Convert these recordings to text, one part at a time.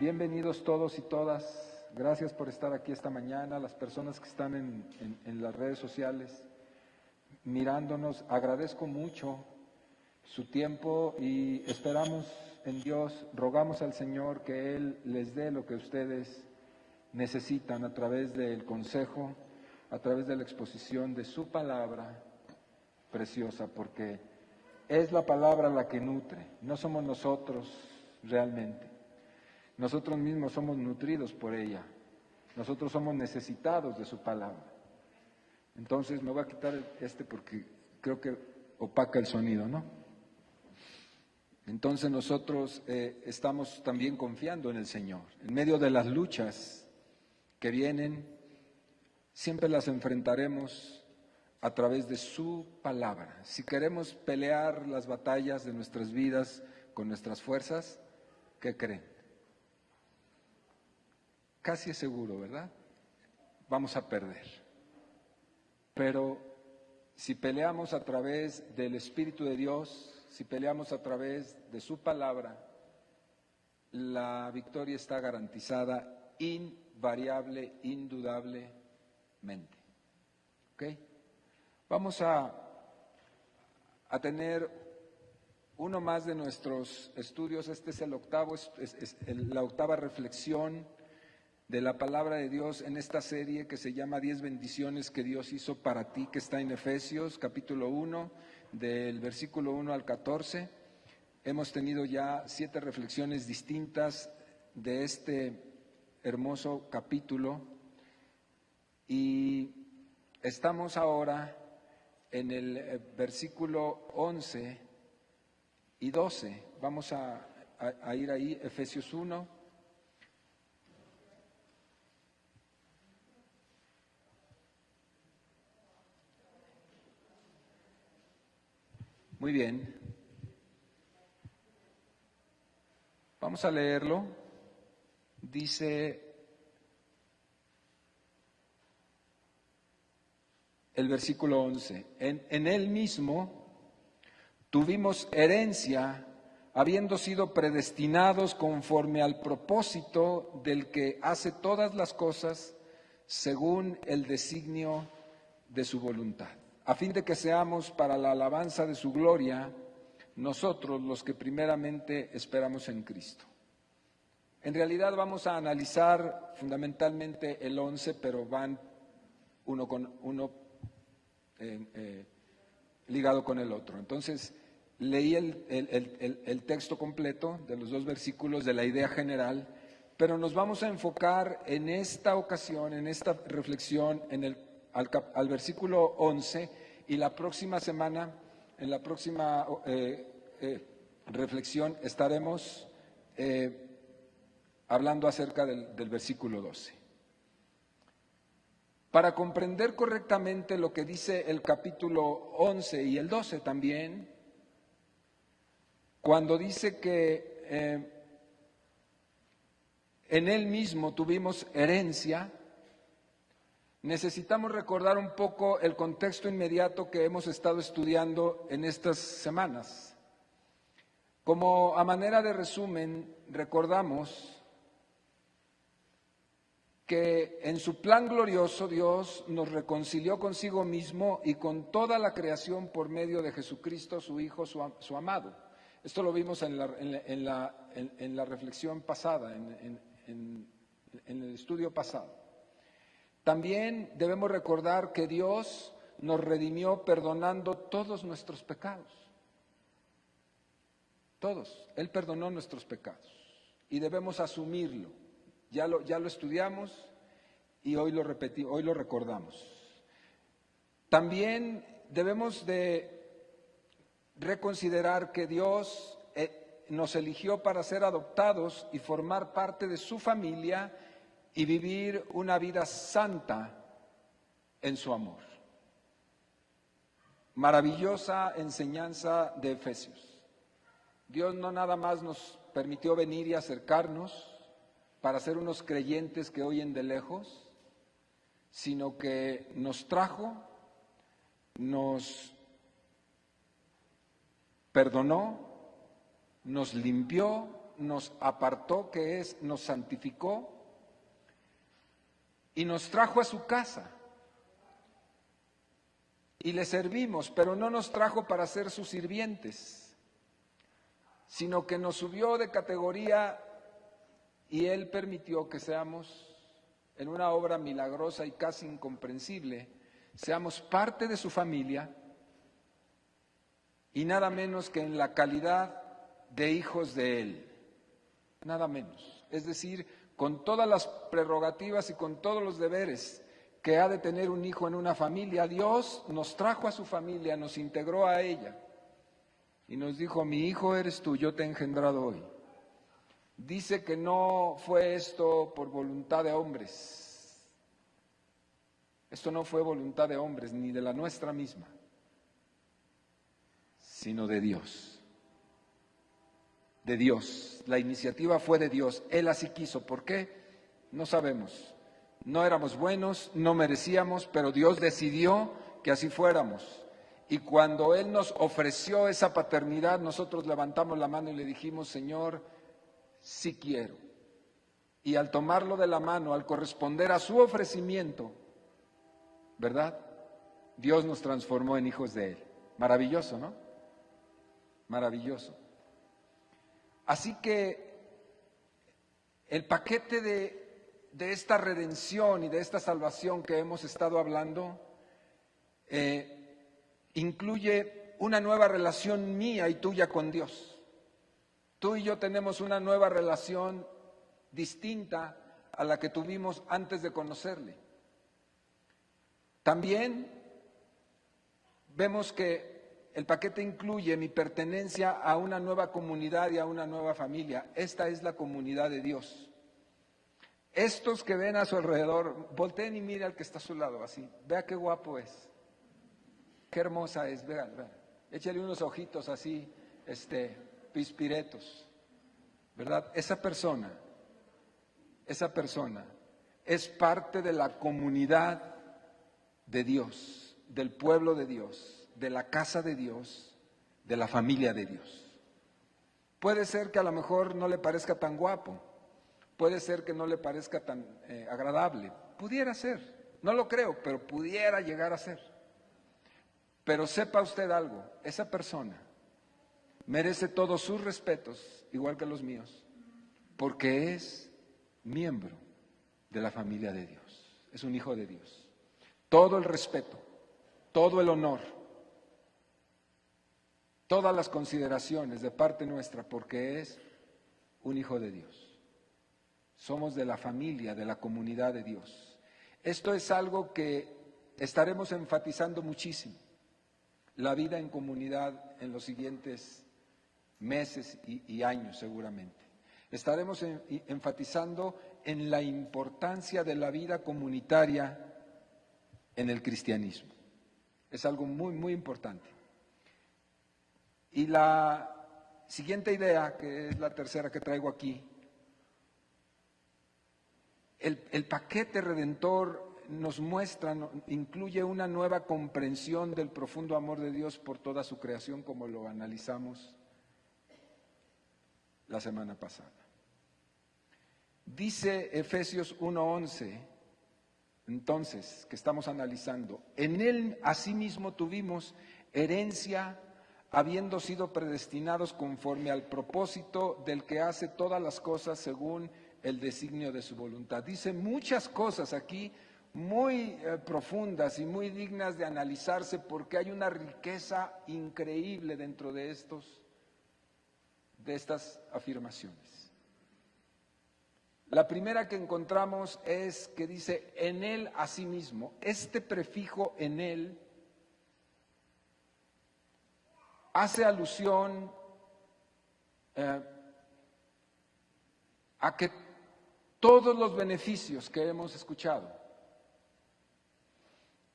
Bienvenidos todos y todas. Gracias por estar aquí esta mañana. Las personas que están en las redes sociales mirándonos, agradezco mucho su tiempo y esperamos en Dios, rogamos al Señor que Él les dé lo que ustedes necesitan a través del consejo, a través de la exposición de su palabra preciosa, porque es la palabra la que nutre, no somos nosotros realmente. Nosotros mismos somos nutridos por ella, nosotros somos necesitados de su palabra. Entonces me voy a quitar porque creo que opaca el sonido, ¿no? Entonces nosotros estamos también confiando en el Señor. En medio de las luchas que vienen, siempre las enfrentaremos a través de su palabra. Si queremos pelear las batallas de nuestras vidas con nuestras fuerzas, ¿qué creen? Casi es seguro, ¿verdad? Vamos a perder. Pero si peleamos a través del Espíritu de Dios, si peleamos a través de su palabra, la victoria está garantizada, invariable, indudablemente. ¿Ok? Vamos a tener uno más de nuestros estudios. Este es el octavo, la octava reflexión de la palabra de Dios en esta serie que se llama 10 bendiciones que Dios hizo para ti, que está en Efesios capítulo 1, del versículo 1 al 14. Hemos tenido ya 7 reflexiones distintas de este hermoso capítulo y estamos ahora en el versículo 11 y 12. Vamos a ir ahí, Efesios 1. Muy bien. Vamos a leerlo. Dice el versículo 11. En él mismo tuvimos herencia, habiendo sido predestinados conforme al propósito del que hace todas las cosas según el designio de su voluntad, a fin de que seamos para la alabanza de su gloria, nosotros los que primeramente esperamos en Cristo. En realidad vamos a analizar fundamentalmente el 11, pero van uno ligado con el otro. Entonces, leí el texto completo de los 2 versículos de la idea general, pero nos vamos a enfocar en esta ocasión, en esta reflexión, al versículo 11, y la próxima semana, en la próxima reflexión, estaremos hablando acerca del versículo 12. Para comprender correctamente lo que dice el capítulo 11 y el 12 también, cuando dice que en él mismo tuvimos herencia, necesitamos recordar un poco el contexto inmediato que hemos estado estudiando en estas semanas. Como a manera de resumen, recordamos que en su plan glorioso Dios nos reconcilió consigo mismo y con toda la creación por medio de Jesucristo, su Hijo, su amado. Esto lo vimos en la reflexión pasada, en el estudio pasado. También debemos recordar que Dios nos redimió perdonando todos nuestros pecados. Todos. Él perdonó nuestros pecados y debemos asumirlo. Ya lo estudiamos y hoy lo repetimos, hoy lo recordamos. También debemos de reconsiderar que Dios nos eligió para ser adoptados y formar parte de su familia y vivir una vida santa en su amor. Maravillosa enseñanza de Efesios. Dios no nada más nos permitió venir y acercarnos para ser unos creyentes que oyen de lejos, sino que nos trajo, nos perdonó, nos limpió, nos apartó, que es, nos santificó y nos trajo a su casa. Y le servimos, pero no nos trajo para ser sus sirvientes, sino que nos subió de categoría y Él permitió que seamos, en una obra milagrosa y casi incomprensible, seamos parte de su familia y nada menos que en la calidad de hijos de Él, nada menos. Es decir, con todas las prerrogativas y con todos los deberes que ha de tener un hijo en una familia, Dios nos trajo a su familia, nos integró a ella y nos dijo: mi hijo eres tú, yo te he engendrado hoy. Dice que no fue esto por voluntad de hombres. Esto no fue voluntad de hombres, ni de la nuestra misma, sino de Dios. De Dios. La iniciativa fue de Dios. Él así quiso. ¿Por qué? No sabemos. No éramos buenos, no merecíamos, pero Dios decidió que así fuéramos. Y cuando Él nos ofreció esa paternidad, nosotros levantamos la mano y le dijimos: Señor, sí quiero. Y al tomarlo de la mano, al corresponder a su ofrecimiento, ¿verdad? Dios nos transformó en hijos de Él. Maravilloso, ¿no? Maravilloso. Así que el paquete de esta redención y de esta salvación que hemos estado hablando incluye una nueva relación mía y tuya con Dios. Tú y yo tenemos una nueva relación distinta a la que tuvimos antes de conocerle. También vemos que el paquete incluye mi pertenencia a una nueva comunidad y a una nueva familia. Esta es la comunidad de Dios. Estos que ven a su alrededor, volteen y mire al que está a su lado así. Vea qué guapo es. Qué hermosa es, vean. Échale unos ojitos así, pispiretos, ¿verdad? Esa persona es parte de la comunidad de Dios, del pueblo de Dios, de la casa de Dios, de la familia de Dios. Puede ser que a lo mejor no le parezca tan guapo, puede ser que no le parezca tan agradable, pudiera ser, no lo creo, pero pudiera llegar a ser. Pero sepa usted algo, esa persona merece todos sus respetos, igual que los míos, porque es miembro de la familia de Dios, es un hijo de Dios. Todo el respeto, todo el honor, todas las consideraciones de parte nuestra, porque es un hijo de Dios. Somos de la familia, de la comunidad de Dios. Esto es algo que estaremos enfatizando muchísimo, la vida en comunidad en los siguientes meses y años seguramente. Estaremos enfatizando en la importancia de la vida comunitaria en el cristianismo. Es algo muy, muy importante. Y la siguiente idea, que es la tercera que traigo aquí, el paquete redentor nos muestra, incluye una nueva comprensión del profundo amor de Dios por toda su creación, como lo analizamos la semana pasada. Dice Efesios 1:11, entonces, que estamos analizando: en Él asimismo tuvimos herencia, habiendo sido predestinados conforme al propósito del que hace todas las cosas según el designio de su voluntad. Dice muchas cosas aquí muy profundas y muy dignas de analizarse, porque hay una riqueza increíble dentro de estas afirmaciones. La primera que encontramos es que dice en Él asimismo. Este prefijo en Él hace alusión a que todos los beneficios que hemos escuchado,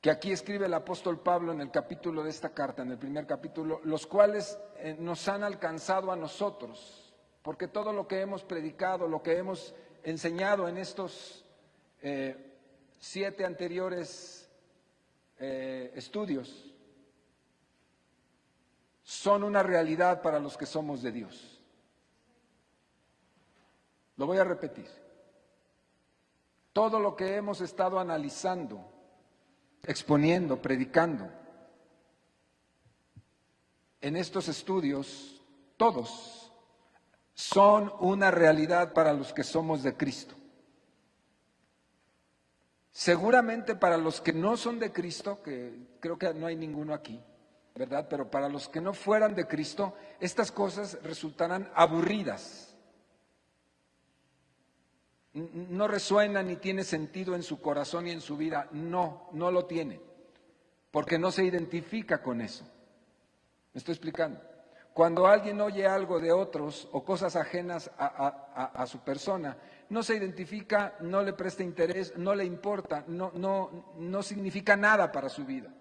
que aquí escribe el apóstol Pablo en el capítulo de esta carta, en el primer capítulo, los cuales nos han alcanzado a nosotros, porque todo lo que hemos predicado, lo que hemos enseñado en estos 7 anteriores estudios, son una realidad para los que somos de Dios. Lo voy a repetir. Todo lo que hemos estado analizando, exponiendo, predicando, en estos estudios, todos son una realidad para los que somos de Cristo. Seguramente para los que no son de Cristo, que creo que no hay ninguno aquí, ¿verdad? Pero para los que no fueran de Cristo, estas cosas resultarán aburridas. No resuena ni tiene sentido en su corazón y en su vida. No lo tiene, porque no se identifica con eso. ¿Me estoy explicando? Cuando alguien oye algo de otros o cosas ajenas a su persona, no se identifica, no le presta interés, no le importa, no significa nada para su vida.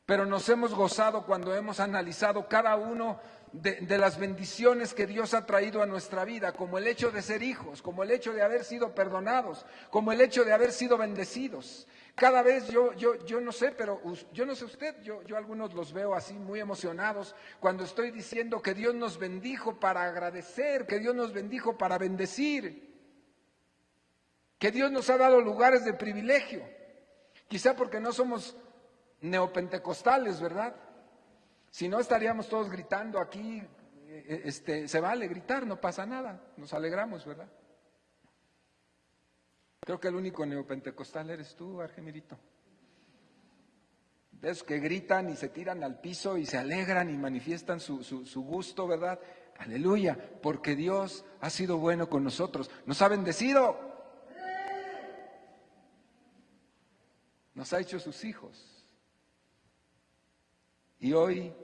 Pero nos hemos gozado cuando hemos analizado cada uno de las bendiciones que Dios ha traído a nuestra vida, como el hecho de ser hijos, como el hecho de haber sido perdonados, como el hecho de haber sido bendecidos. Cada vez yo no sé, pero yo no sé usted, yo algunos los veo así muy emocionados cuando estoy diciendo que Dios nos bendijo para agradecer, que Dios nos bendijo para bendecir, que Dios nos ha dado lugares de privilegio, quizá porque no somos neopentecostales, ¿verdad? Si no estaríamos todos gritando aquí, se vale gritar, no pasa nada, nos alegramos, ¿verdad? Creo que el único neopentecostal eres tú, Argemirito. De esos que gritan y se tiran al piso y se alegran y manifiestan su gusto, ¿verdad? Aleluya, porque Dios ha sido bueno con nosotros, nos ha bendecido, nos ha hecho sus hijos. Y hoy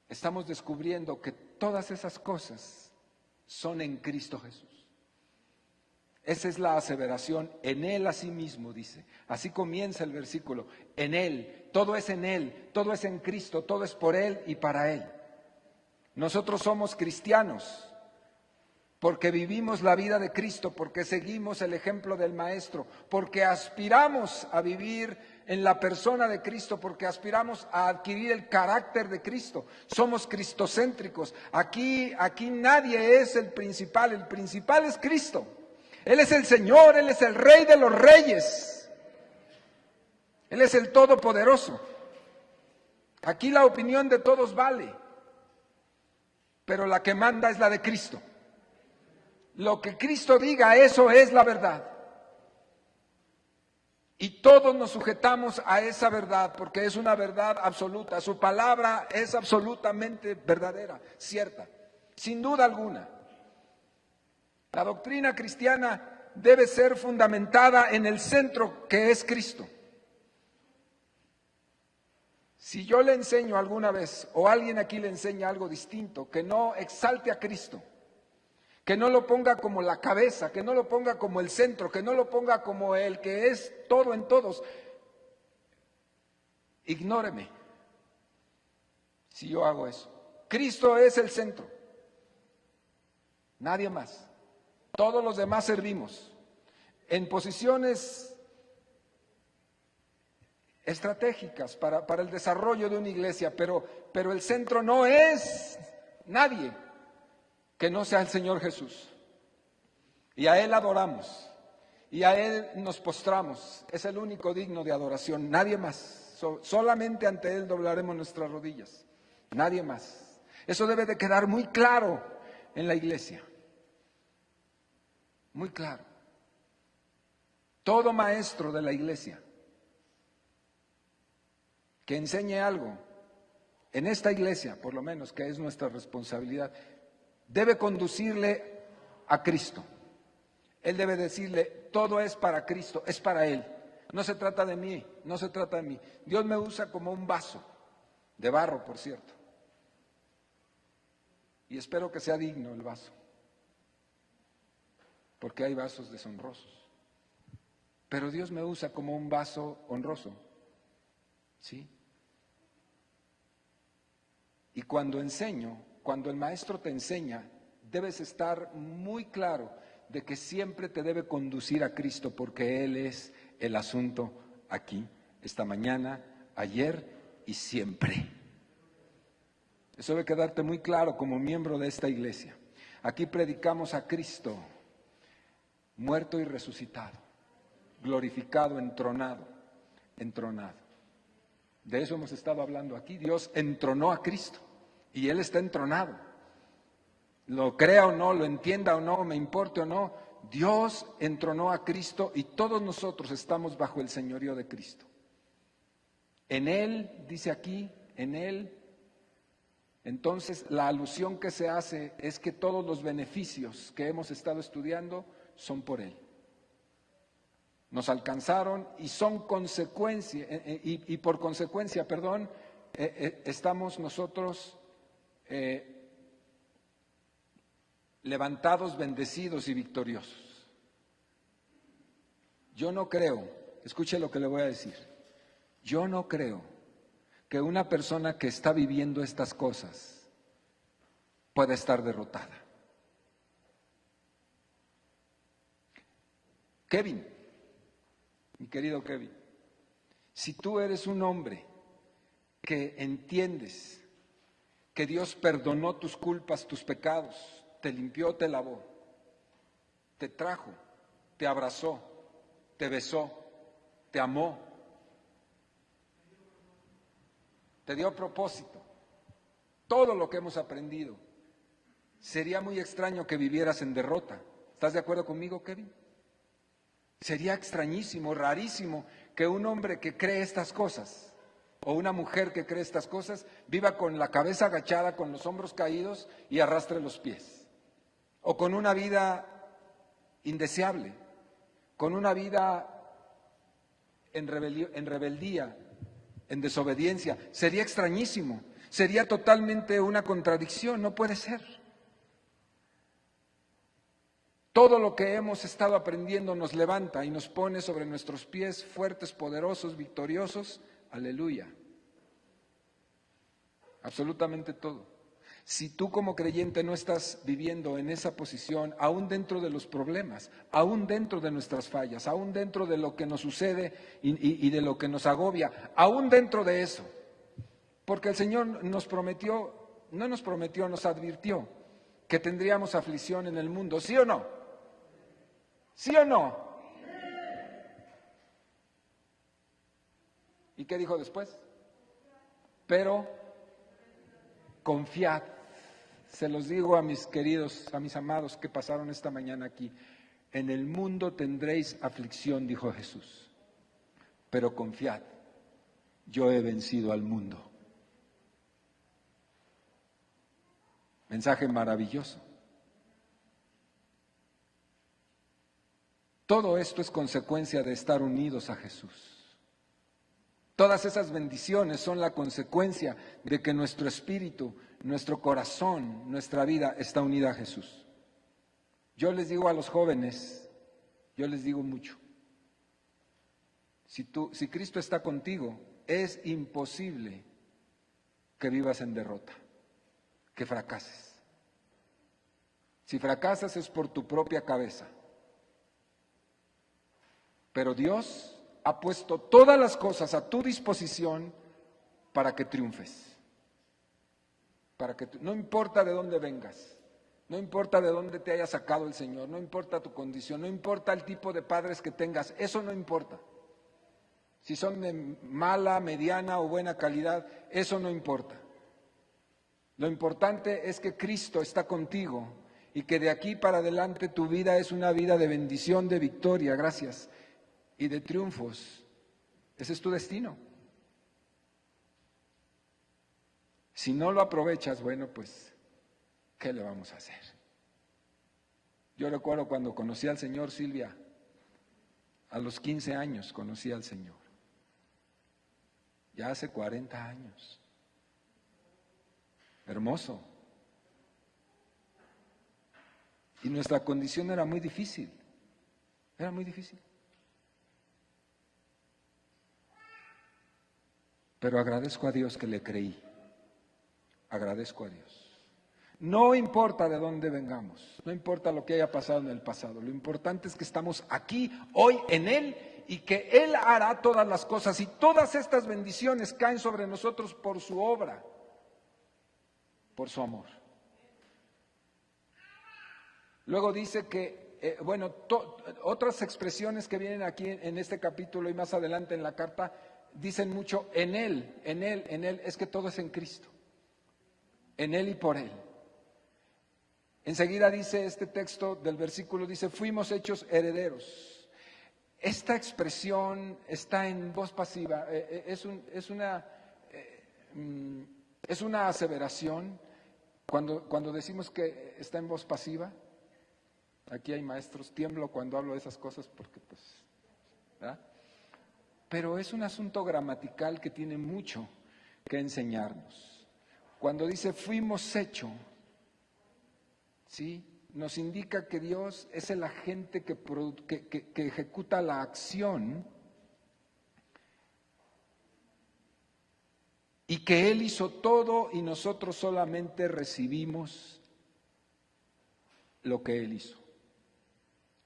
estamos descubriendo que todas esas cosas son en Cristo Jesús. Esa es la aseveración, en Él asimismo, dice. Así comienza el versículo, en Él, todo es en Él, todo es en Cristo, todo es por Él y para Él. Nosotros somos cristianos porque vivimos la vida de Cristo, porque seguimos el ejemplo del Maestro, porque aspiramos a vivir en la persona de Cristo, porque aspiramos a adquirir el carácter de Cristo. Somos cristocéntricos. Aquí nadie es el principal es Cristo. Él es el Señor, Él es el Rey de los Reyes. Él es el Todopoderoso. Aquí la opinión de todos vale, pero la que manda es la de Cristo. Lo que Cristo diga, eso es la verdad. Y todos nos sujetamos a esa verdad porque es una verdad absoluta. Su palabra es absolutamente verdadera, cierta, sin duda alguna. La doctrina cristiana debe ser fundamentada en el centro que es Cristo. Si yo le enseño alguna vez o alguien aquí le enseña algo distinto, que no exalte a Cristo, que no lo ponga como la cabeza, que no lo ponga como el centro, que no lo ponga como el que es todo en todos, ignóreme si yo hago eso. Cristo es el centro, nadie más. Todos los demás servimos en posiciones estratégicas para el desarrollo de una iglesia, pero el centro no es nadie que no sea el Señor Jesús. Y a Él adoramos, y a Él nos postramos. Es el único digno de adoración, nadie más. Solamente ante Él doblaremos nuestras rodillas, nadie más. Eso debe de quedar muy claro en la iglesia. Muy claro. Todo maestro de la iglesia que enseñe algo, en esta iglesia, por lo menos, que es nuestra responsabilidad, debe conducirle a Cristo. Él debe decirle, todo es para Cristo, es para Él. No se trata de mí, no se trata de mí. Dios me usa como un vaso, de barro, por cierto. Y espero que sea digno el vaso, porque hay vasos deshonrosos. Pero Dios me usa como un vaso honroso, ¿sí? Y cuando enseño, cuando el maestro te enseña, debes estar muy claro de que siempre te debe conducir a Cristo, porque Él es el asunto aquí, esta mañana, ayer y siempre. Eso debe quedarte muy claro como miembro de esta iglesia. Aquí predicamos a Cristo, muerto y resucitado, glorificado, entronado. De eso hemos estado hablando aquí. Dios entronó a Cristo y Él está entronado. Lo crea o no, lo entienda o no, me importe o no, Dios entronó a Cristo y todos nosotros estamos bajo el señorío de Cristo. En Él, dice aquí, en Él. Entonces, la alusión que se hace es que todos los beneficios que hemos estado estudiando son por Él. Nos alcanzaron y son consecuencia, y por consecuencia, estamos nosotros levantados, bendecidos y victoriosos. Yo no creo, escuche lo que le voy a decir, yo no creo que una persona que está viviendo estas cosas pueda estar derrotada. Kevin, mi querido Kevin, si tú eres un hombre que entiendes que Dios perdonó tus culpas, tus pecados, te limpió, te lavó, te trajo, te abrazó, te besó, te amó, te dio propósito, todo lo que hemos aprendido, sería muy extraño que vivieras en derrota. ¿Estás de acuerdo conmigo, Kevin? Sería extrañísimo, rarísimo que un hombre que cree estas cosas o una mujer que cree estas cosas viva con la cabeza agachada, con los hombros caídos y arrastre los pies. O con una vida indeseable, con una vida en rebeldía, en desobediencia. Sería extrañísimo, sería totalmente una contradicción, no puede ser. Todo lo que hemos estado aprendiendo nos levanta y nos pone sobre nuestros pies fuertes, poderosos, victoriosos. Aleluya. Absolutamente todo. Si tú como creyente no estás viviendo en esa posición, aún dentro de los problemas, aún dentro de nuestras fallas, aún dentro de lo que nos sucede y de lo que nos agobia, aún dentro de eso, porque el Señor nos advirtió que tendríamos aflicción en el mundo, ¿sí o no? ¿Sí o no? ¿Y qué dijo después? Pero confiad. Se los digo a mis queridos, a mis amados que pasaron esta mañana aquí. En el mundo tendréis aflicción, dijo Jesús. Pero confiad, yo he vencido al mundo. Mensaje maravilloso. Todo esto es consecuencia de estar unidos a Jesús. Todas esas bendiciones son la consecuencia de que nuestro espíritu, nuestro corazón, nuestra vida está unida a Jesús. Yo les digo a los jóvenes, yo les digo mucho, si Cristo está contigo, es imposible que vivas en derrota, que fracases. Si fracasas es por tu propia cabeza. Pero Dios ha puesto todas las cosas a tu disposición para que triunfes. No importa de dónde vengas, no importa de dónde te haya sacado el Señor, no importa tu condición, no importa el tipo de padres que tengas, eso no importa. Si son de mala, mediana o buena calidad, eso no importa. Lo importante es que Cristo está contigo y que de aquí para adelante tu vida es una vida de bendición, de victoria, gracias, y de triunfos. Ese es tu destino. Si no lo aprovechas, bueno, pues, ¿qué le vamos a hacer? Yo recuerdo cuando conocí al Señor, Silvia, a los 15 años conocí al Señor. Ya hace 40 años. Hermoso. Y nuestra condición era muy difícil. Era muy difícil. Pero agradezco a Dios que le creí. Agradezco a Dios. No importa de dónde vengamos, no importa lo que haya pasado en el pasado, lo importante es que estamos aquí, hoy, en Él, y que Él hará todas las cosas, y todas estas bendiciones caen sobre nosotros por su obra, por su amor. Luego dice que, otras expresiones que vienen aquí en este capítulo y más adelante en la carta, dicen mucho en Él, en Él, en Él, es que todo es en Cristo, en Él y por Él. Enseguida dice este texto del versículo, dice, fuimos hechos herederos. Esta expresión está en voz pasiva, es una aseveración cuando decimos que está en voz pasiva. Aquí hay maestros, tiemblo cuando hablo de esas cosas porque pues, ¿verdad? Pero es un asunto gramatical que tiene mucho que enseñarnos. Cuando dice fuimos hecho, ¿sí? Nos indica que Dios es el agente que ejecuta la acción y que Él hizo todo y nosotros solamente recibimos lo que Él hizo.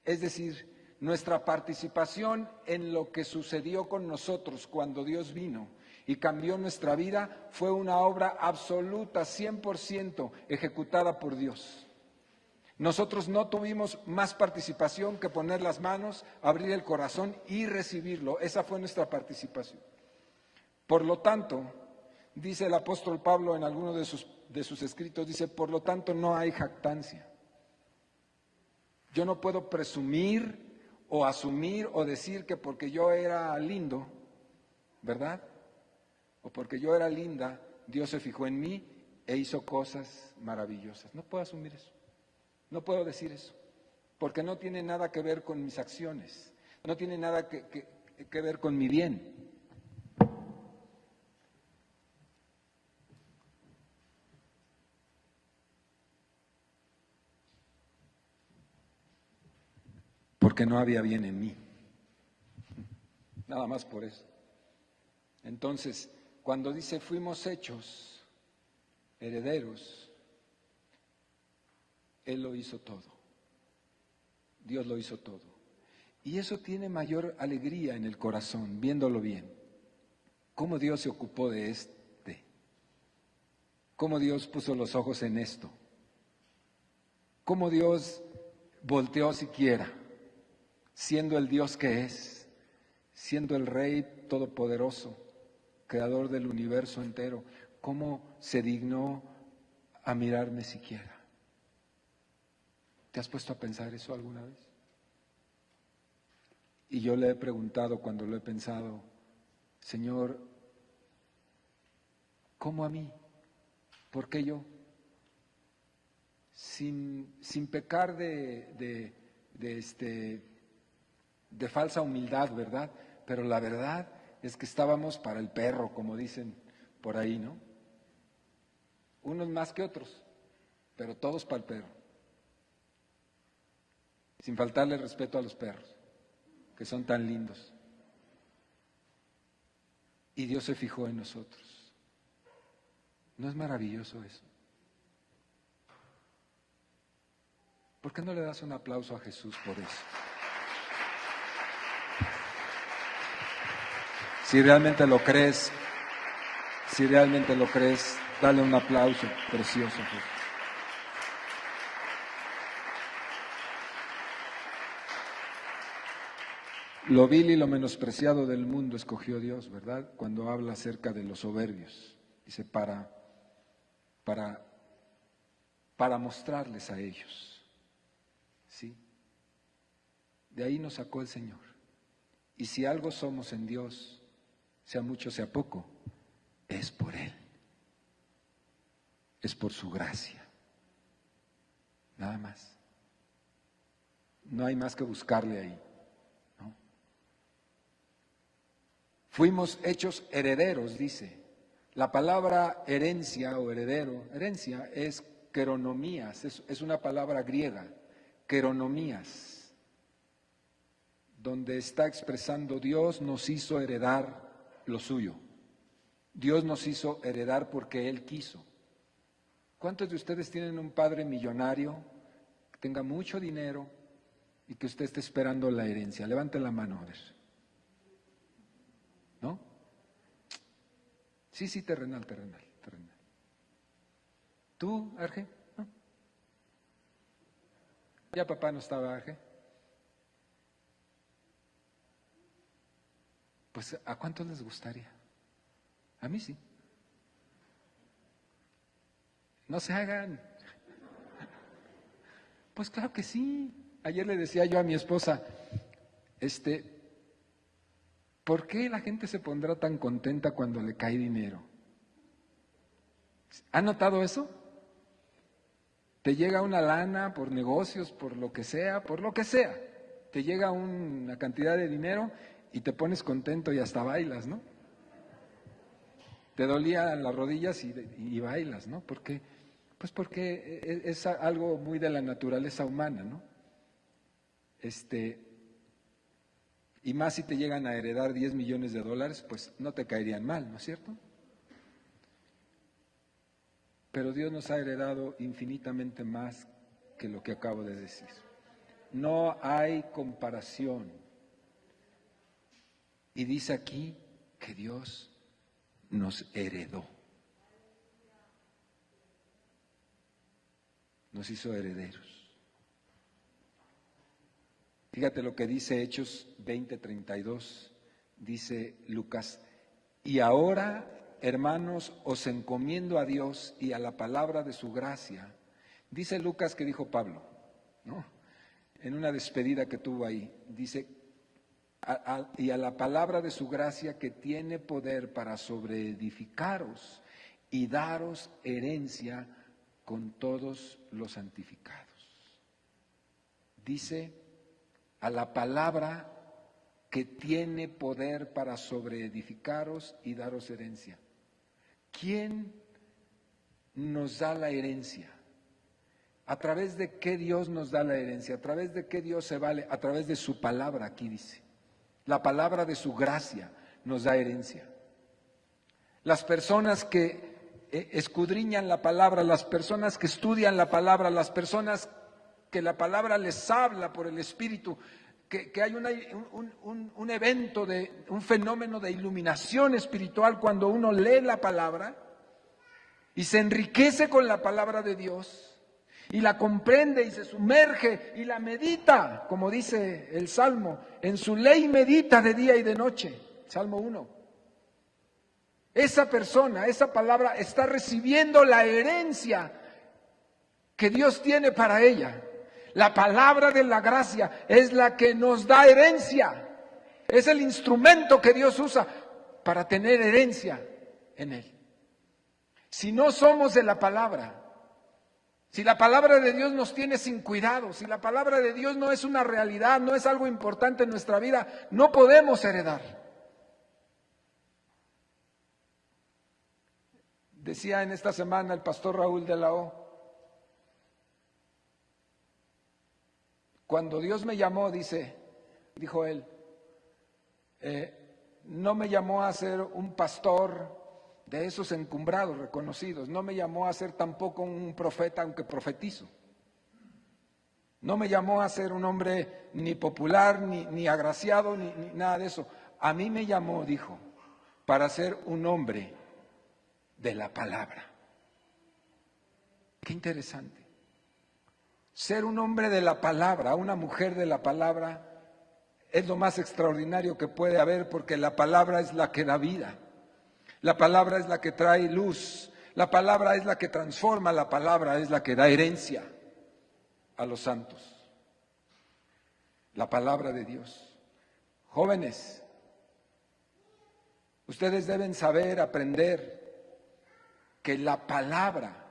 Es decir, nuestra participación en lo que sucedió con nosotros cuando Dios vino y cambió nuestra vida fue una obra absoluta, 100% ejecutada por Dios. Nosotros no tuvimos más participación que poner las manos, abrir el corazón y recibirlo. Esa fue nuestra participación. Por lo tanto, dice el apóstol Pablo en alguno de sus escritos, dice, por lo tanto no hay jactancia. Yo no puedo presumir o asumir o decir que porque yo era lindo, ¿verdad? O porque yo era linda, Dios se fijó en mí e hizo cosas maravillosas. No puedo asumir eso. No puedo decir eso. Porque no tiene nada que ver con mis acciones. No tiene nada que ver con mi bien. Porque no había bien en mí. Nada más por eso. Entonces, cuando dice fuimos hechos herederos, Él lo hizo todo. Dios lo hizo todo. Y eso tiene mayor alegría en el corazón, viéndolo bien. Cómo Dios se ocupó de cómo Dios puso los ojos en esto, cómo Dios volteó siquiera, siendo el Dios que es, siendo el Rey todopoderoso, creador del universo entero, cómo se dignó a mirarme siquiera. ¿Te has puesto a pensar eso alguna vez? Y yo le he preguntado cuando lo he pensado, Señor, ¿cómo a mí? ¿Por qué yo? Sin pecar de falsa humildad, ¿verdad? Pero la verdad es que estábamos para el perro, como dicen por ahí, ¿no? Unos más que otros, pero todos para el perro. Sin faltarle respeto a los perros, que son tan lindos. Y Dios se fijó en nosotros. ¿No es maravilloso eso? ¿Por qué no le das un aplauso a Jesús por eso? Si realmente lo crees, dale un aplauso precioso a Jesús. Lo vil y lo menospreciado del mundo escogió Dios, ¿verdad? Cuando habla acerca de los soberbios, dice para mostrarles a ellos, ¿sí? De ahí nos sacó el Señor. Y si algo somos en Dios, sea mucho, sea poco, es por Él. Es por su gracia. Nada más. No hay más que buscarle ahí, ¿no? Fuimos hechos herederos, dice. La palabra herencia o herencia es queronomías, es una palabra griega, queronomías, donde está expresando Dios nos hizo heredar lo suyo. Dios nos hizo heredar porque Él quiso. ¿Cuántos de ustedes tienen un padre millonario, que tenga mucho dinero y que usted esté esperando la herencia? Levante la mano, a ver. ¿No? Sí, terrenal. ¿Tú, Arge? ¿No? Ya papá no estaba, ¿eh? Pues ¿a cuántos les gustaría? A mí sí. No se hagan. Pues claro que sí. Ayer le decía yo a mi esposa, ¿por qué la gente se pondrá tan contenta cuando le cae dinero? ¿Ha notado eso? Te llega una lana por negocios, por lo que sea, te llega una cantidad de dinero y te pones contento y hasta bailas, ¿no? Te dolían las rodillas y bailas, ¿no? ¿Por qué? Pues porque es algo muy de la naturaleza humana, ¿no? Y más si te llegan a heredar 10 millones de dólares, pues no te caerían mal, ¿no es cierto? Pero Dios nos ha heredado infinitamente más que lo que acabo de decir. No hay comparación. Y dice aquí que Dios nos heredó. Nos hizo herederos. Fíjate lo que dice Hechos 20:32, dice Lucas, y ahora, hermanos, os encomiendo a Dios y a la palabra de su gracia. Dice Lucas que dijo Pablo, ¿no? En una despedida que tuvo ahí, dice, y a la palabra de su gracia que tiene poder para sobreedificaros y daros herencia con todos los santificados. Dice, a la palabra que tiene poder para sobreedificaros y daros herencia. ¿Quién nos da la herencia? ¿A través de qué Dios nos da la herencia? ¿A través de qué Dios se vale? A través de su palabra, aquí dice. La palabra de su gracia nos da herencia. Las personas que escudriñan la palabra, las personas que estudian la palabra, las personas que la palabra les habla por el Espíritu, que hay un evento, un fenómeno de iluminación espiritual cuando uno lee la palabra y se enriquece con la palabra de Dios y la comprende y se sumerge y la medita, como dice el Salmo, en su ley medita de día y de noche, Salmo 1. Esa persona, esa palabra está recibiendo la herencia que Dios tiene para ella. La palabra de la gracia es la que nos da herencia. Es el instrumento que Dios usa para tener herencia en Él. Si no somos de la palabra, si la palabra de Dios nos tiene sin cuidado, si la palabra de Dios no es una realidad, no es algo importante en nuestra vida, no podemos heredar. Decía en esta semana el pastor Raúl de la O, cuando Dios me llamó, dijo él, no me llamó a ser un pastor de esos encumbrados, reconocidos, no me llamó a ser tampoco un profeta, aunque profetizo. No me llamó a ser un hombre ni popular, ni agraciado, ni nada de eso. A mí me llamó, dijo, para ser un hombre de la palabra. Qué interesante. Ser un hombre de la palabra, una mujer de la palabra, es lo más extraordinario que puede haber, porque la palabra es la que da vida. La palabra es la que trae luz. La palabra es la que transforma. La palabra es la que da herencia a los santos. La palabra de Dios. Jóvenes, ustedes deben saber, aprender que la palabra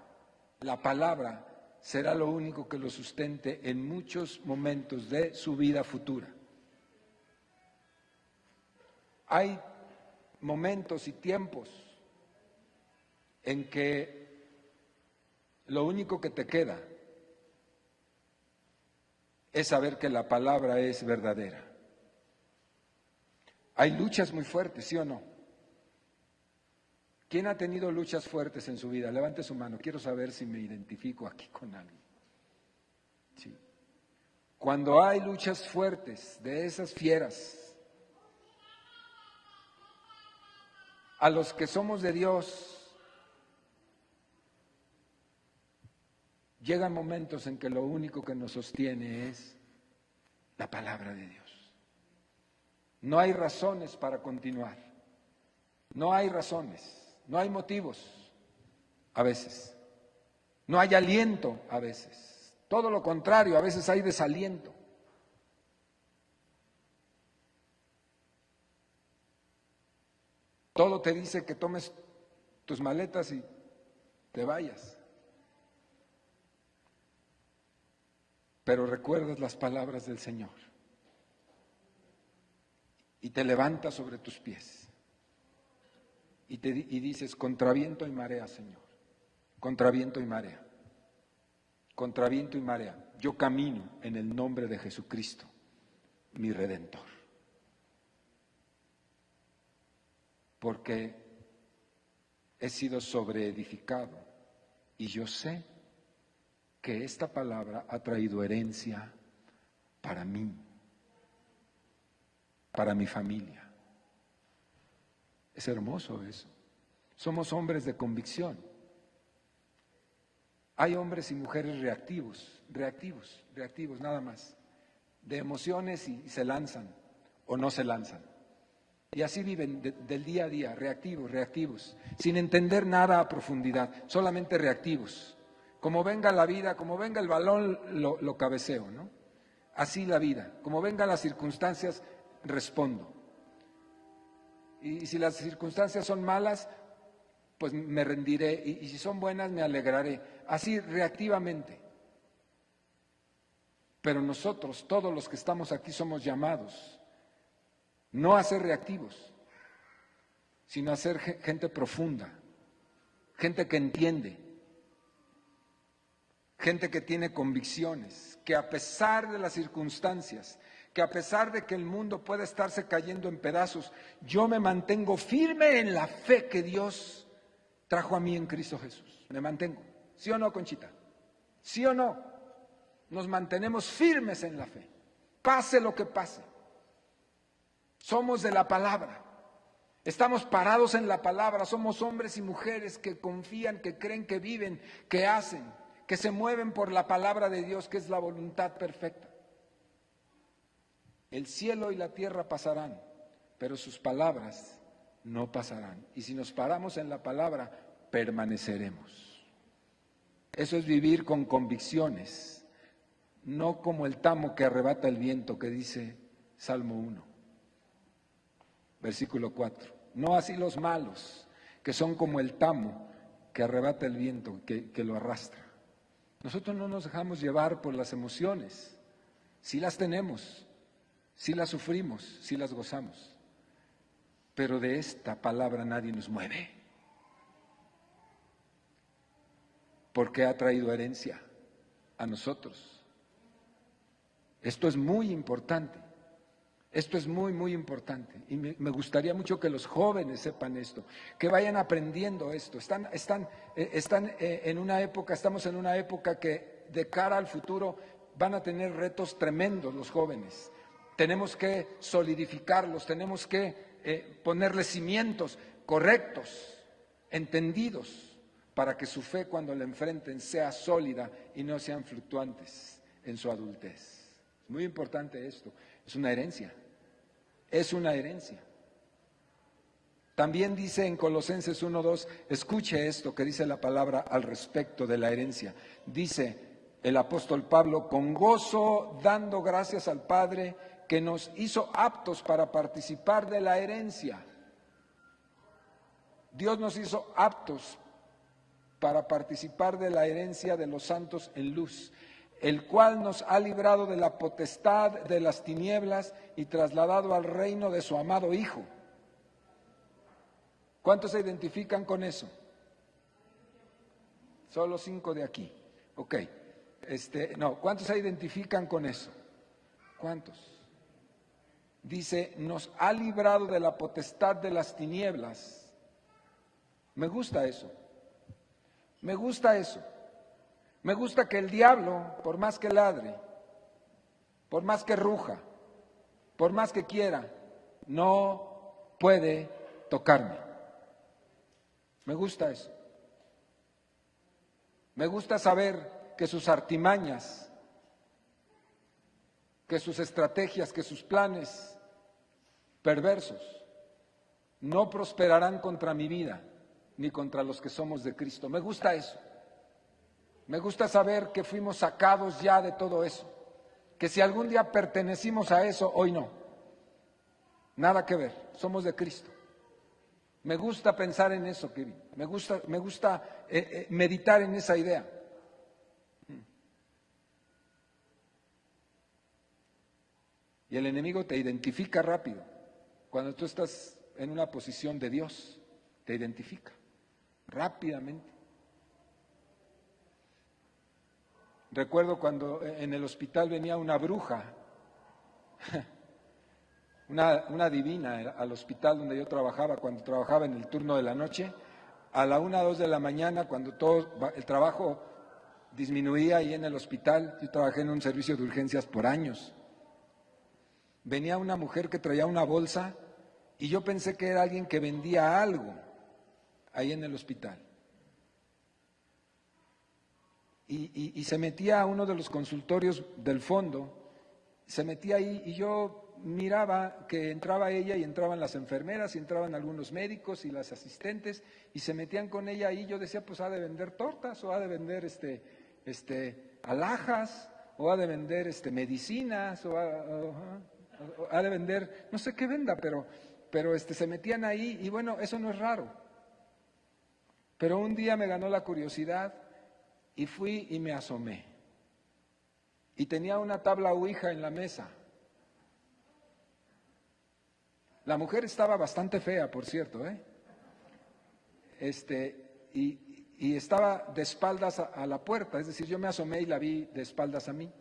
será lo único que los sustente en muchos momentos de su vida futura. Hay momentos y tiempos en que lo único que te queda es saber que la palabra es verdadera. Hay luchas muy fuertes, ¿sí o no? ¿Quién ha tenido luchas fuertes en su vida? Levante su mano, quiero saber si me identifico aquí con alguien. Sí. Cuando hay luchas fuertes de esas fieras, a los que somos de Dios Llegan momentos en que lo único que nos sostiene es la palabra de Dios. No hay razones para continuar. No hay razones, no hay motivos a veces. No hay aliento a veces. Todo lo contrario, a veces hay desaliento. Todo te dice que tomes tus maletas y te vayas. Pero recuerdas las palabras del Señor y te levantas sobre tus pies y dices, contra viento y marea, Señor, contra viento y marea, contra viento y marea, yo camino en el nombre de Jesucristo, mi Redentor. Porque he sido sobreedificado y yo sé que esta palabra ha traído herencia para mí, para mi familia. Es hermoso eso. Somos hombres de convicción. Hay hombres y mujeres reactivos nada más, de emociones y se lanzan o no se lanzan. Y así viven del día a día, reactivos, sin entender nada a profundidad, solamente reactivos. Como venga la vida, como venga el balón, lo cabeceo, ¿no? Así la vida, como vengan las circunstancias, respondo. Y si las circunstancias son malas, pues me rendiré, y si son buenas, me alegraré. Así reactivamente. Pero nosotros, todos los que estamos aquí, somos llamados no a ser reactivos, sino a ser gente profunda, gente que entiende, gente que tiene convicciones, que a pesar de las circunstancias, que a pesar de que el mundo pueda estarse cayendo en pedazos, yo me mantengo firme en la fe que Dios trajo a mí en Cristo Jesús. Me mantengo. ¿Sí o no, Conchita? ¿Sí o no? Nos mantenemos firmes en la fe, pase lo que pase. Somos de la palabra, estamos parados en la palabra, somos hombres y mujeres que confían, que creen, que viven, que hacen, que se mueven por la palabra de Dios, que es la voluntad perfecta. El cielo y la tierra pasarán, pero sus palabras no pasarán. Y si nos paramos en la palabra, permaneceremos. Eso es vivir con convicciones, no como el tamo que arrebata el viento, que dice Salmo 1. Versículo 4. No así los malos, que son como el tamo que arrebata el viento, que lo arrastra. Nosotros no nos dejamos llevar por las emociones. Sí las tenemos, sí las sufrimos, sí las gozamos. Pero de esta palabra nadie nos mueve. Porque ha traído herencia a nosotros. Esto es muy importante. Esto es muy importante y me gustaría mucho que los jóvenes sepan esto, que vayan aprendiendo esto. Están en una época, estamos en una época que de cara al futuro van a tener retos tremendos los jóvenes. Tenemos que solidificarlos, tenemos que ponerles cimientos correctos, entendidos, para que su fe cuando la enfrenten sea sólida y no sean fluctuantes en su adultez. Es muy importante esto, es una herencia. Es una herencia. También dice en Colosenses 1:2, escuche esto que dice la palabra al respecto de la herencia. Dice el apóstol Pablo, con gozo dando gracias al Padre que nos hizo aptos para participar de la herencia. Dios nos hizo aptos para participar de la herencia de los santos en luz, el cual nos ha librado de la potestad de las tinieblas y trasladado al reino de su amado Hijo. ¿Cuántos se identifican con eso? Solo 5 de aquí. Ok. ¿Cuántos se identifican con eso? ¿Cuántos? Dice, nos ha librado de la potestad de las tinieblas. Me gusta eso. Me gusta eso. Me gusta que el diablo, por más que ladre, por más que ruja, por más que quiera, no puede tocarme. Me gusta eso. Me gusta saber que sus artimañas, que sus estrategias, que sus planes perversos no prosperarán contra mi vida ni contra los que somos de Cristo. Me gusta eso. Me gusta saber que fuimos sacados ya de todo eso, que si algún día pertenecimos a eso, hoy no. Nada que ver, somos de Cristo. Me gusta pensar en eso, Kevin. Me gusta meditar en esa idea. Y el enemigo te identifica rápido. Cuando tú estás en una posición de Dios, te identifica rápidamente. Recuerdo cuando en el hospital venía una bruja, una divina al hospital donde yo trabajaba, cuando trabajaba en el turno de la noche, a la 1, 2 de la mañana, cuando todo el trabajo disminuía ahí en el hospital. Yo trabajé en un servicio de urgencias por años. Venía una mujer que traía una bolsa y yo pensé que era alguien que vendía algo ahí en el hospital. Y se metía a uno de los consultorios del fondo, se metía ahí y yo miraba que entraba ella y entraban las enfermeras y entraban algunos médicos y las asistentes y se metían con ella ahí. Yo decía, pues ha de vender tortas o ha de vender alhajas o ha de vender medicinas o ha de vender, no sé qué venda, pero se metían ahí y bueno, eso no es raro. Pero un día me ganó la curiosidad y fui y me asomé. Y tenía una tabla ouija en la mesa. La mujer estaba bastante fea, por cierto, y estaba de espaldas a la puerta, es decir, yo me asomé y la vi de espaldas a mí.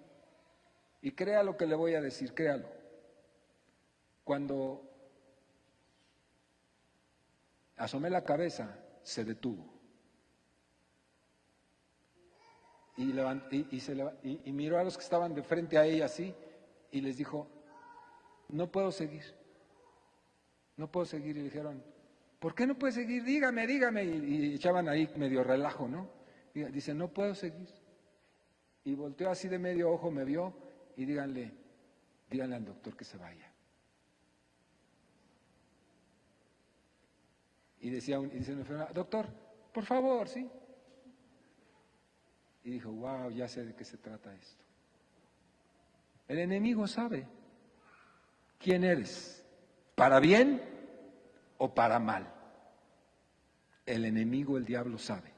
Y crea lo que le voy a decir, créalo. Cuando asomé la cabeza, se detuvo. Y miró a los que estaban de frente a ella así y les dijo, no puedo seguir. No puedo seguir. Y le dijeron, ¿por qué no puede seguir? Dígame. Y echaban ahí medio relajo, ¿no? Dice, no puedo seguir. Y volteó así de medio ojo, me vio y díganle al doctor que se vaya. Y dice la enfermera, doctor, por favor, ¿sí? Y dijo, wow, ya sé de qué se trata esto. El enemigo sabe quién eres, para bien o para mal. El enemigo, el diablo, sabe.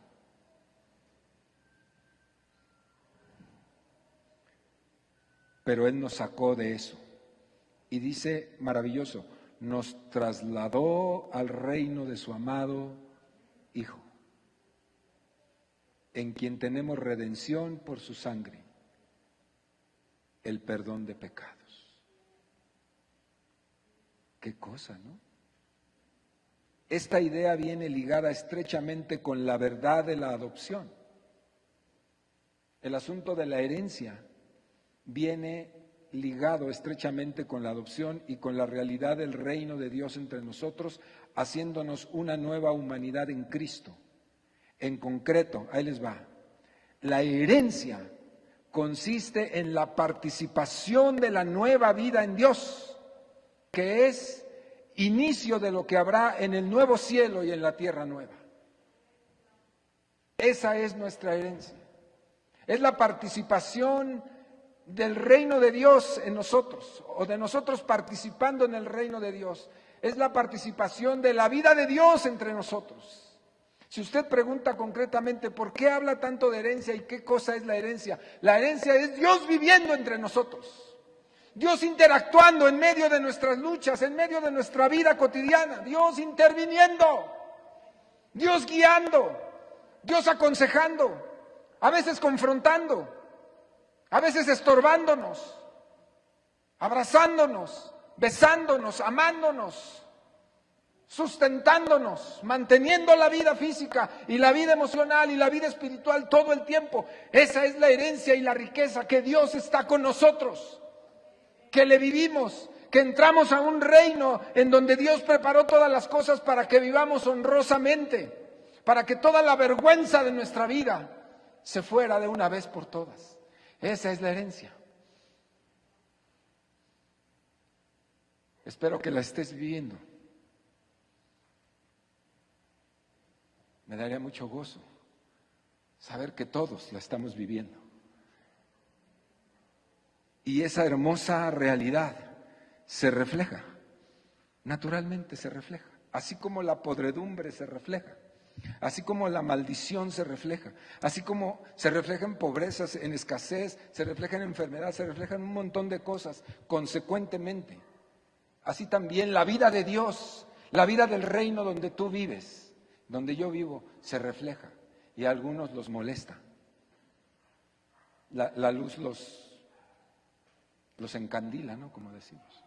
Pero Él nos sacó de eso. Y dice, maravilloso, nos trasladó al reino de su amado Hijo, en quien tenemos redención por su sangre, el perdón de pecados. Qué cosa, ¿no? Esta idea viene ligada estrechamente con la verdad de la adopción. El asunto de la herencia viene ligado estrechamente con la adopción y con la realidad del reino de Dios entre nosotros, haciéndonos una nueva humanidad en Cristo. En concreto, ahí les va, la herencia consiste en la participación de la nueva vida en Dios, que es inicio de lo que habrá en el nuevo cielo y en la tierra nueva. Esa es nuestra herencia. Es la participación del reino de Dios en nosotros, o de nosotros participando en el reino de Dios. Es la participación de la vida de Dios entre nosotros. Si usted pregunta concretamente por qué habla tanto de herencia y qué cosa es la herencia es Dios viviendo entre nosotros, Dios interactuando en medio de nuestras luchas, en medio de nuestra vida cotidiana, Dios interviniendo, Dios guiando, Dios aconsejando, a veces confrontando, a veces estorbándonos, abrazándonos, besándonos, amándonos, sustentándonos, manteniendo la vida física y la vida emocional y la vida espiritual todo el tiempo. Esa es la herencia y la riqueza, que Dios está con nosotros, que le vivimos, que entramos a un reino en donde Dios preparó todas las cosas para que vivamos honrosamente, para que toda la vergüenza de nuestra vida se fuera de una vez por todas. Esa es la herencia. Espero que la estés viviendo. Me daría mucho gozo saber que todos la estamos viviendo. Y esa hermosa realidad se refleja, naturalmente se refleja, así como la podredumbre se refleja, así como la maldición se refleja, así como se refleja en pobrezas, en escasez, se refleja en enfermedad, se refleja en un montón de cosas, consecuentemente. Así también la vida de Dios, la vida del reino donde tú vives, donde yo vivo, se refleja y a algunos los molesta. La luz los encandila, ¿no? Como decimos.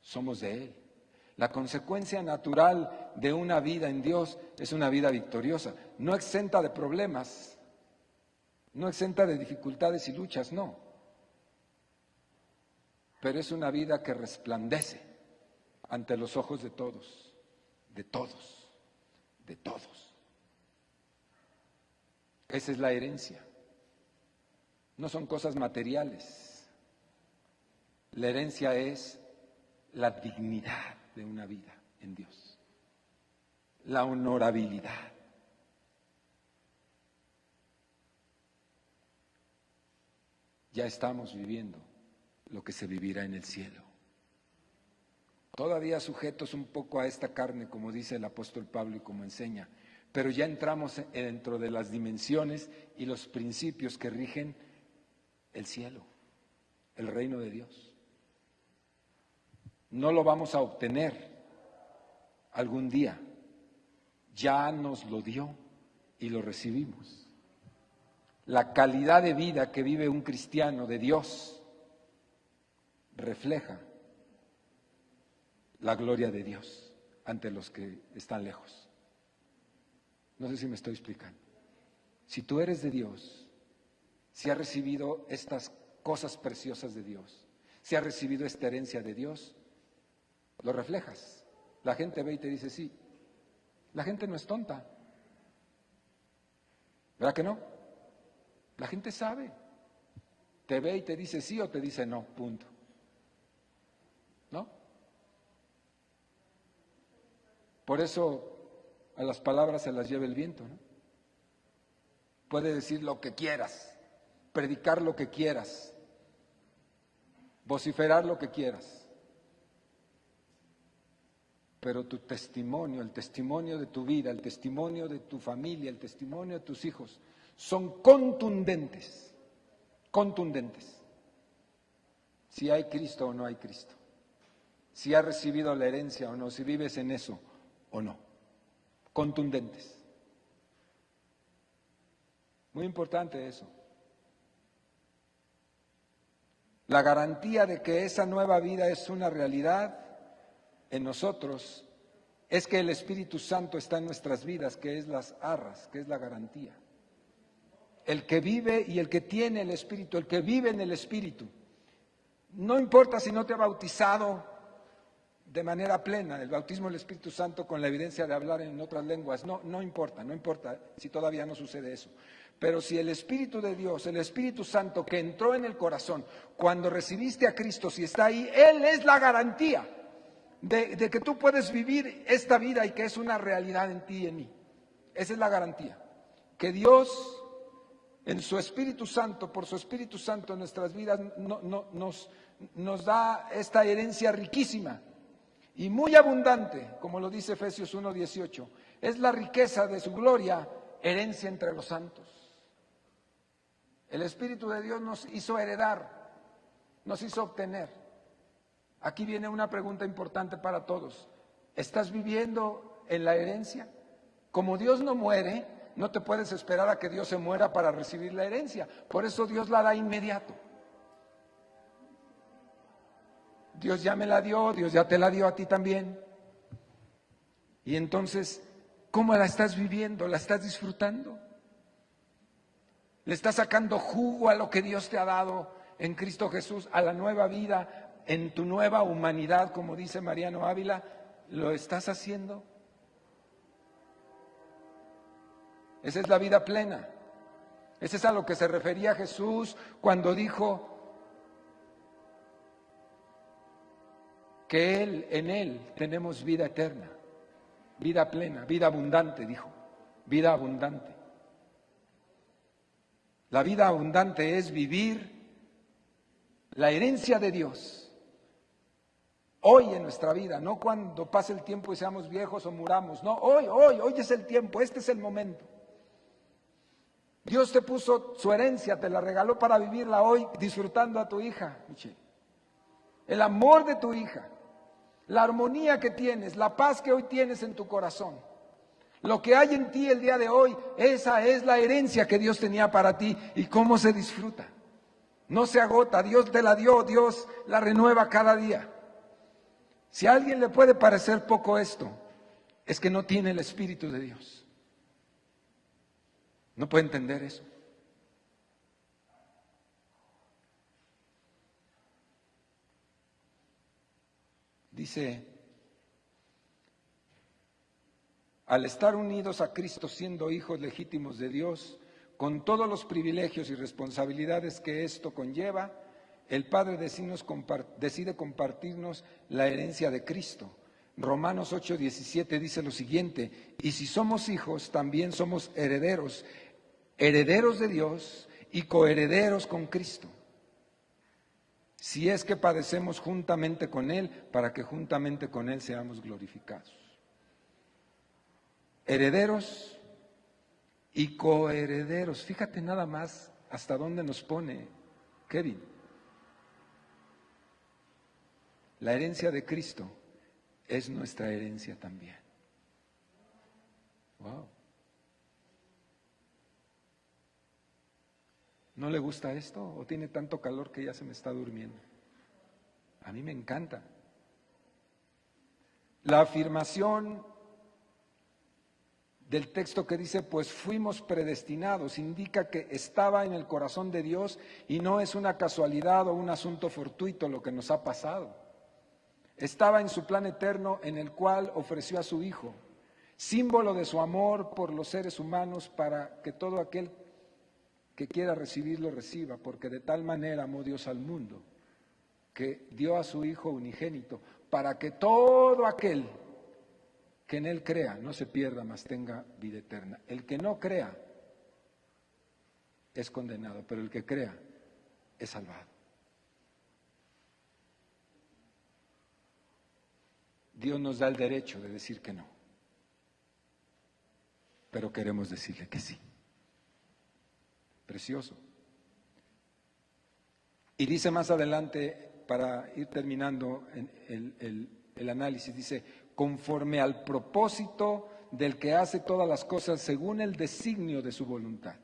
Somos de Él. La consecuencia natural de una vida en Dios es una vida victoriosa, no exenta de problemas, no exenta de dificultades y luchas, no. Pero es una vida que resplandece ante los ojos de todos, de todos, de todos. Esa es la herencia. No son cosas materiales. La herencia es la dignidad de una vida en Dios, la honorabilidad. Ya estamos viviendo lo que se vivirá en el cielo. Todavía sujetos un poco a esta carne, como dice el apóstol Pablo y como enseña, pero ya entramos dentro de las dimensiones y los principios que rigen el cielo, el reino de Dios. No lo vamos a obtener algún día, ya nos lo dio y lo recibimos. La calidad de vida que vive un cristiano de Dios refleja la gloria de Dios ante los que están lejos. No sé si me estoy explicando. Si tú eres de Dios, si has recibido estas cosas preciosas de Dios, si has recibido esta herencia de Dios, lo reflejas. La gente ve y te dice sí. La gente no es tonta. ¿Verdad que no? La gente sabe. Te ve y te dice sí o te dice no, punto. ¿No? Por eso a las palabras se las lleva el viento, ¿no? Puede decir lo que quieras, predicar lo que quieras, vociferar lo que quieras, pero tu testimonio, el testimonio de tu vida, el testimonio de tu familia, el testimonio de tus hijos, son contundentes, contundentes. Si hay Cristo o no hay Cristo, si has recibido la herencia o no, si vives en eso o no, contundentes. Muy importante eso. La garantía de que esa nueva vida es una realidad en nosotros es que el Espíritu Santo está en nuestras vidas, que es las arras, que es la garantía. El que vive y el que tiene el Espíritu, el que vive en el Espíritu, no importa si no te ha bautizado de manera plena, el bautismo del Espíritu Santo con la evidencia de hablar en otras lenguas, no importa si todavía no sucede eso. Pero si el Espíritu de Dios, el Espíritu Santo que entró en el corazón, cuando recibiste a Cristo, si está ahí, Él es la garantía de que tú puedes vivir esta vida y que es una realidad en ti y en mí. Esa es la garantía. Que Dios, en su Espíritu Santo, por su Espíritu Santo en nuestras vidas, nos da esta herencia riquísima y muy abundante, como lo dice Efesios 1:18. Es la riqueza de su gloria, herencia entre los santos. El Espíritu de Dios nos hizo heredar, nos hizo obtener. Aquí viene una pregunta importante para todos. ¿Estás viviendo en la herencia? Como Dios no muere, no te puedes esperar a que Dios se muera para recibir la herencia. Por eso Dios la da inmediato. Dios ya me la dio, Dios ya te la dio a ti también. Y entonces, ¿cómo la estás viviendo? ¿La estás disfrutando? ¿Le estás sacando jugo a lo que Dios te ha dado en Cristo Jesús, a la nueva vida, en tu nueva humanidad, como dice Mariano Ávila? ¿Lo estás haciendo? Esa es la vida plena. Ese es a lo que se refería Jesús cuando dijo que en Él tenemos vida eterna, vida plena, vida abundante, dijo, vida abundante. La vida abundante es vivir la herencia de Dios hoy en nuestra vida, no cuando pase el tiempo y seamos viejos o muramos, no, hoy es el tiempo, este es el momento. Dios te puso su herencia, te la regaló para vivirla hoy disfrutando a tu hija, Michelle. El amor de tu hija, la armonía que tienes, la paz que hoy tienes en tu corazón. Lo que hay en ti el día de hoy, esa es la herencia que Dios tenía para ti. ¿Y cómo se disfruta? No se agota, Dios te la dio, Dios la renueva cada día. Si a alguien le puede parecer poco esto, es que no tiene el Espíritu de Dios. No puede entender eso. Dice, al estar unidos a Cristo siendo hijos legítimos de Dios, con todos los privilegios y responsabilidades que esto conlleva, el Padre decide compartirnos la herencia de Cristo. Romanos 8:17 dice lo siguiente, y si somos hijos, también somos herederos, herederos de Dios y coherederos con Cristo. Si es que padecemos juntamente con Él, para que juntamente con Él seamos glorificados. Herederos y coherederos. Fíjate nada más hasta dónde nos pone Kevin. La herencia de Cristo es nuestra herencia también. Wow. ¿No le gusta esto o tiene tanto calor que ya se me está durmiendo? A mí me encanta. La afirmación del texto que dice, pues fuimos predestinados, indica que estaba en el corazón de Dios y no es una casualidad o un asunto fortuito lo que nos ha pasado. Estaba en su plan eterno en el cual ofreció a su Hijo, símbolo de su amor por los seres humanos para que todo aquel que quiera recibirlo reciba, porque de tal manera amó Dios al mundo, que dio a su Hijo unigénito, para que todo aquel que en Él crea no se pierda, mas tenga vida eterna. El que no crea es condenado, pero el que crea es salvado. Dios nos da el derecho de decir que no, pero queremos decirle que sí. Precioso. Y dice más adelante, para ir terminando el análisis, dice, conforme al propósito del que hace todas las cosas según el designio de su voluntad.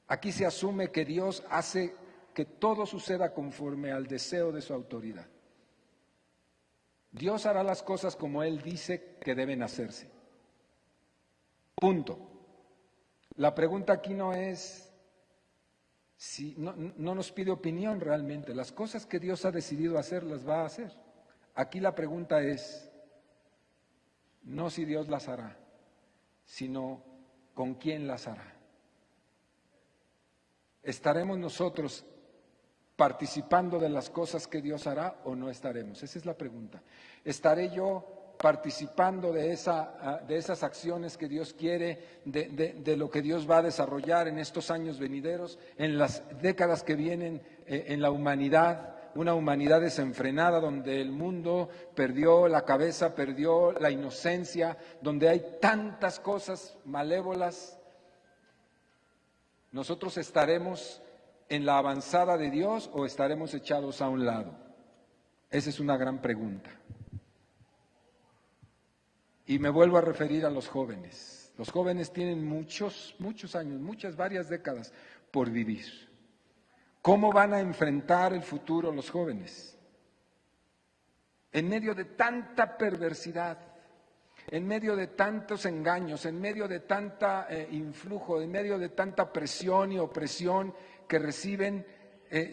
Aquí se asume que Dios hace que todo suceda conforme al deseo de su autoridad. Dios hará las cosas como Él dice que deben hacerse. Punto. La pregunta aquí no es, si no nos pide opinión realmente. Las cosas que Dios ha decidido hacer, las va a hacer. Aquí la pregunta es, no si Dios las hará, sino con quién las hará. ¿Estaremos nosotros participando de las cosas que Dios hará o no estaremos? Esa es la pregunta. ¿Estaré yo participando de esas acciones que Dios quiere, de lo que Dios va a desarrollar en estos años venideros, en las décadas que vienen en la humanidad? Una humanidad desenfrenada donde el mundo perdió la cabeza, perdió la inocencia, donde hay tantas cosas malévolas. ¿Nosotros estaremos en la avanzada de Dios o estaremos echados a un lado? Esa es una gran pregunta. Y me vuelvo a referir a los jóvenes. Los jóvenes tienen muchos años, varias décadas por vivir. ¿Cómo van a enfrentar el futuro los jóvenes? En medio de tanta perversidad, en medio de tantos engaños, en medio de tanta influjo, en medio de tanta presión y opresión que reciben,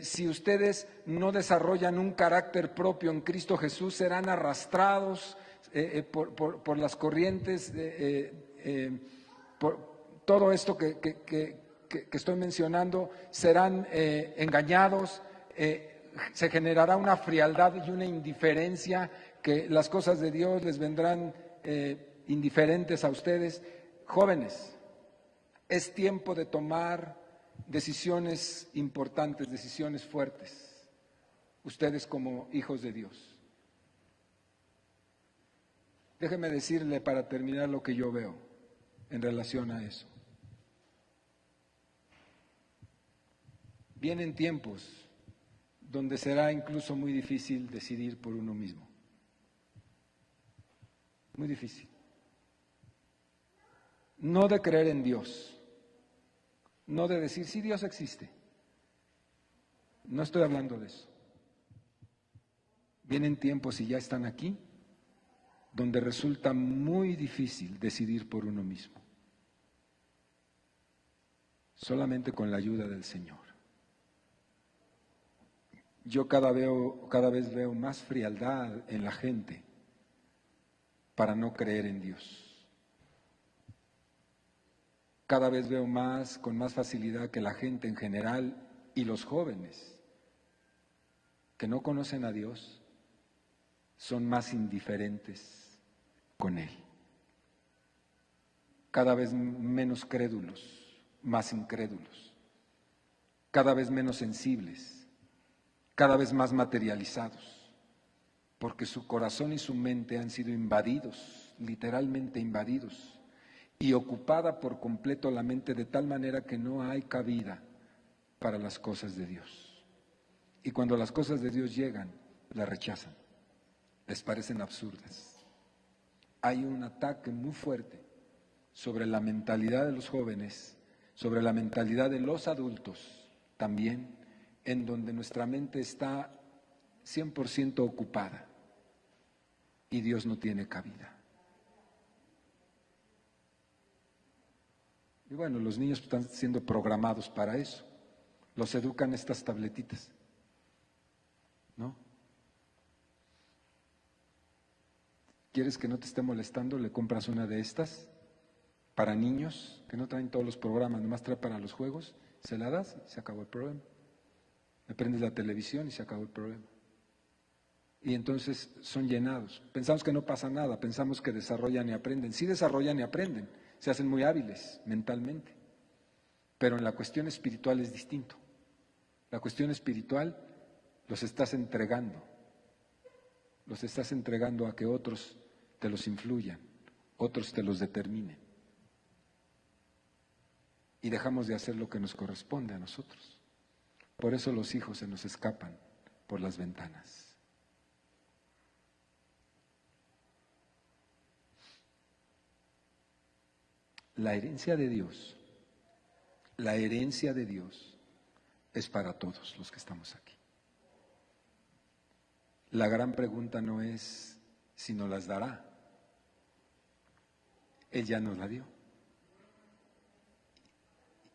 si ustedes no desarrollan un carácter propio en Cristo Jesús, serán arrastrados por las corrientes todo esto que estoy mencionando, serán engañados, se generará una frialdad y una indiferencia, que las cosas de Dios les vendrán indiferentes a ustedes. Jóvenes, es tiempo de tomar decisiones importantes, decisiones fuertes, ustedes como hijos de Dios. Déjeme decirle para terminar lo que yo veo en relación a eso. Vienen tiempos donde será incluso muy difícil decidir por uno mismo. Muy difícil. No de creer en Dios, no de decir, sí, Dios existe. No estoy hablando de eso. Vienen tiempos, y ya están aquí, donde resulta muy difícil decidir por uno mismo. Solamente con la ayuda del Señor. Yo cada vez veo más frialdad en la gente para no creer en Dios. Cada vez veo con más facilidad que la gente en general y los jóvenes que no conocen a Dios son más indiferentes con Él. Cada vez menos crédulos, más incrédulos. Cada vez menos sensibles, cada vez más materializados, porque su corazón y su mente han sido invadidos, literalmente invadidos, y ocupada por completo la mente de tal manera que no hay cabida para las cosas de Dios. Y cuando las cosas de Dios llegan, las rechazan, les parecen absurdas. Hay un ataque muy fuerte sobre la mentalidad de los jóvenes, sobre la mentalidad de los adultos también, en donde nuestra mente está 100% ocupada y Dios no tiene cabida. Y bueno, los niños están siendo programados para eso. Los educan estas tabletitas, ¿no? ¿Quieres que no te esté molestando? Le compras una de estas para niños que no traen todos los programas, nomás trae para los juegos, se la das y se acabó el problema. Le prendes la televisión y se acabó el problema. Y entonces son llenados. Pensamos que no pasa nada, pensamos que desarrollan y aprenden. Sí desarrollan y aprenden, se hacen muy hábiles mentalmente. Pero en la cuestión espiritual es distinto. La cuestión espiritual los estás entregando a que otros te los influyan, otros te los determinen. Y dejamos de hacer lo que nos corresponde a nosotros. Por eso los hijos se nos escapan por las ventanas. La herencia de Dios es para todos los que estamos aquí. La gran pregunta no es si nos las dará. Él ya nos la dio.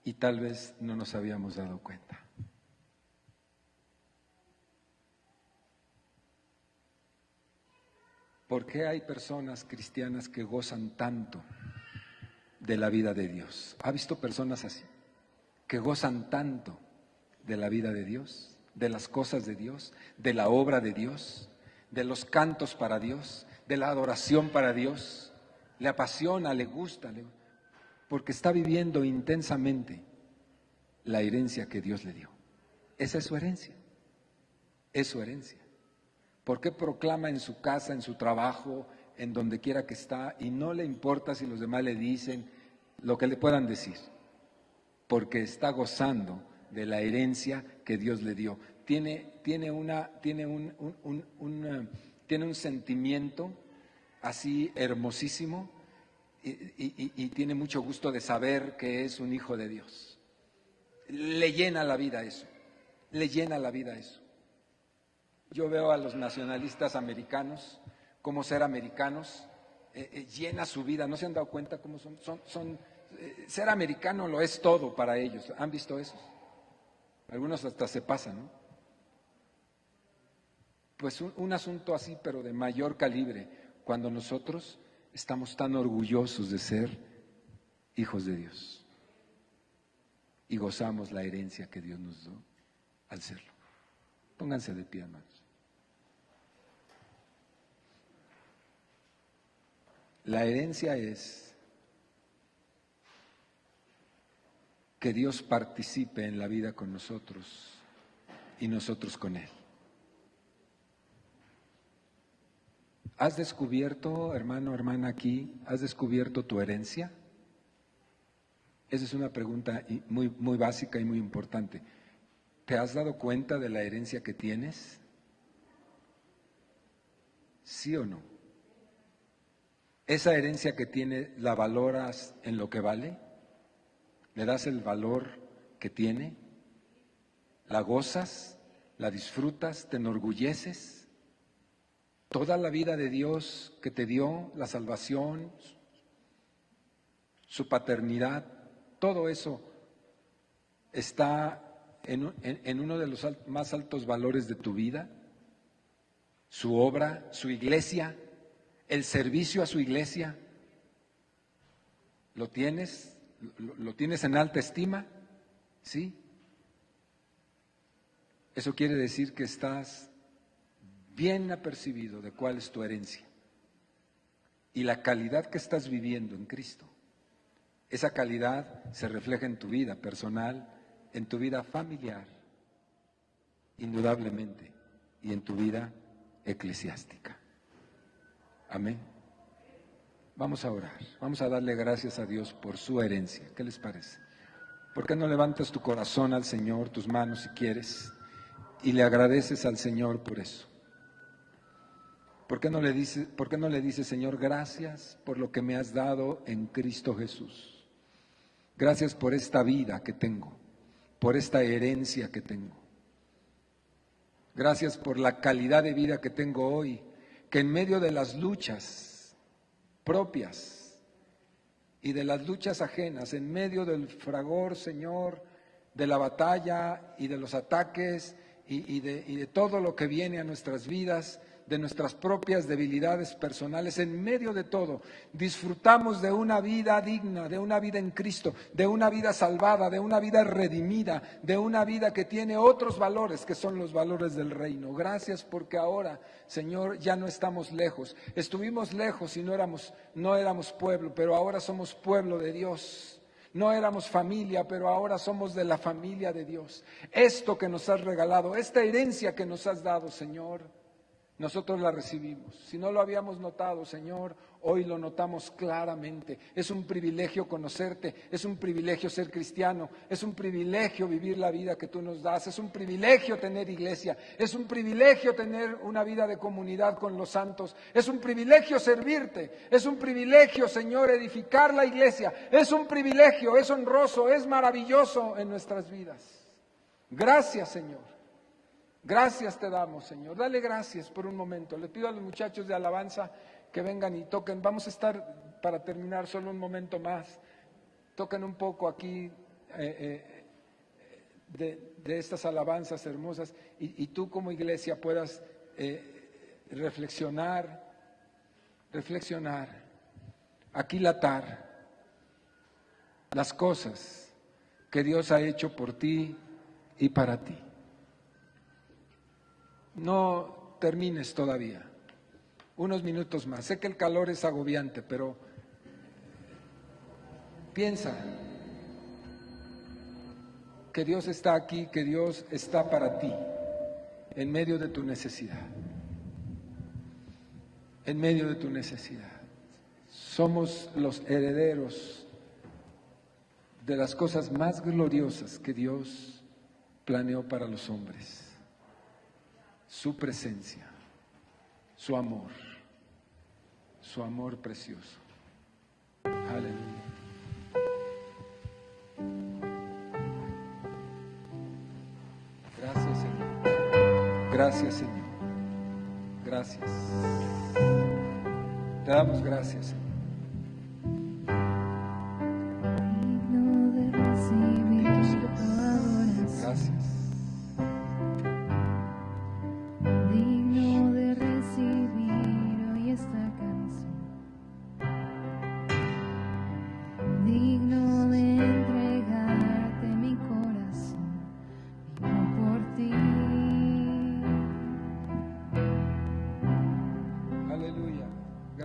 Y tal vez no nos habíamos dado cuenta. ¿Por qué hay personas cristianas que gozan tanto de la vida de Dios? ¿Ha visto personas así? Que gozan tanto de la vida de Dios, de las cosas de Dios, de la obra de Dios, de los cantos para Dios, de la adoración para Dios. Le apasiona, le gusta, porque está viviendo intensamente la herencia que Dios le dio. Esa es su herencia. Es su herencia. ¿Por qué proclama en su casa, en su trabajo, en donde quiera que está, y no le importa si los demás le dicen lo que le puedan decir? Porque está gozando de la herencia que Dios le dio. Tiene un sentimiento así hermosísimo y tiene mucho gusto de saber que es un hijo de Dios. Le llena la vida eso, le llena la vida eso. Yo veo a los nacionalistas americanos, cómo ser americanos, llena su vida. ¿No se han dado cuenta cómo ser americano lo es todo para ellos? ¿Han visto eso? Algunos hasta se pasan, ¿no? Pues un asunto así, pero de mayor calibre, cuando nosotros estamos tan orgullosos de ser hijos de Dios y gozamos la herencia que Dios nos dio al serlo. Pónganse de pie, hermanos. La herencia es que Dios participe en la vida con nosotros y nosotros con Él. ¿Has descubierto, hermano, hermana, aquí, has descubierto tu herencia? Esa es una pregunta muy básica y muy importante. ¿Te has dado cuenta de la herencia que tienes? ¿Sí o no? ¿Esa herencia que tienes la valoras en lo que vale? ¿Le das el valor que tiene? ¿La gozas? ¿La disfrutas? ¿Te enorgulleces? Toda la vida de Dios que te dio, la salvación, su paternidad, todo eso está en uno de los más altos valores de tu vida. Su obra, su iglesia, el servicio a su iglesia. ¿Lo tienes? ¿Lo tienes en alta estima? ¿Sí? Eso quiere decir que estás bien apercibido de cuál es tu herencia y la calidad que estás viviendo en Cristo. Esa calidad se refleja en tu vida personal, en tu vida familiar, indudablemente, y en tu vida eclesiástica. Amén. Vamos a orar, vamos a darle gracias a Dios por su herencia. ¿Qué les parece? ¿Por qué no levantas tu corazón al Señor, tus manos si quieres, y le agradeces al Señor por eso? ¿Por qué no le dices, Señor, gracias por lo que me has dado en Cristo Jesús? Gracias por esta vida que tengo, por esta herencia que tengo. Gracias por la calidad de vida que tengo hoy, que en medio de las luchas propias y de las luchas ajenas, en medio del fragor, Señor, de la batalla y de los ataques y de todo lo que viene a nuestras vidas, de nuestras propias debilidades personales, en medio de todo, disfrutamos de una vida digna, de una vida en Cristo, de una vida salvada, de una vida redimida, de una vida que tiene otros valores que son los valores del reino. Gracias porque ahora, Señor, ya no estamos lejos. Estuvimos lejos y no éramos pueblo, pero ahora somos pueblo de Dios. No éramos familia, pero ahora somos de la familia de Dios. Esto que nos has regalado, esta herencia que nos has dado, Señor, nosotros la recibimos. Si no lo habíamos notado, Señor, hoy lo notamos claramente. Es un privilegio conocerte, es un privilegio ser cristiano, es un privilegio vivir la vida que tú nos das, es un privilegio tener iglesia, es un privilegio tener una vida de comunidad con los santos, es un privilegio servirte, es un privilegio, Señor, edificar la iglesia, es un privilegio, es honroso, es maravilloso en nuestras vidas. Gracias, Señor. Gracias te damos, Señor. Dale gracias por un momento. Le pido a los muchachos de alabanza que vengan y toquen. Vamos a estar, para terminar, solo un momento más. Toquen un poco aquí de estas alabanzas hermosas y tú como iglesia puedas reflexionar, aquilatar las cosas que Dios ha hecho por ti y para ti. No termines todavía, unos minutos más. Sé que el calor es agobiante, pero piensa que Dios está aquí, que Dios está para ti, en medio de tu necesidad. En medio de tu necesidad. Somos los herederos de las cosas más gloriosas que Dios planeó para los hombres. Su presencia, su amor precioso. Aleluya. Gracias, Señor. Gracias, Señor. Gracias. Te damos gracias, Señor. Digno de recibir tu adoración. Gracias. Digno de recibir hoy esta canción. Digno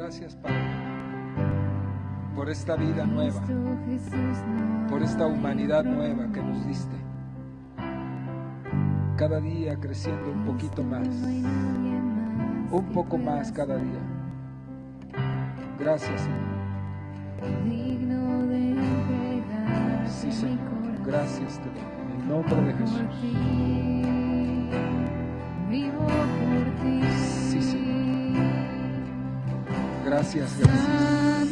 Gracias, Padre, por esta vida nueva, por esta humanidad nueva que nos diste. Cada día creciendo un poquito más, un poco más cada día. Gracias, Señor. Sí, Señor. Gracias te doy. En el nombre de Jesús. Sí, Señor. Gracias, gracias.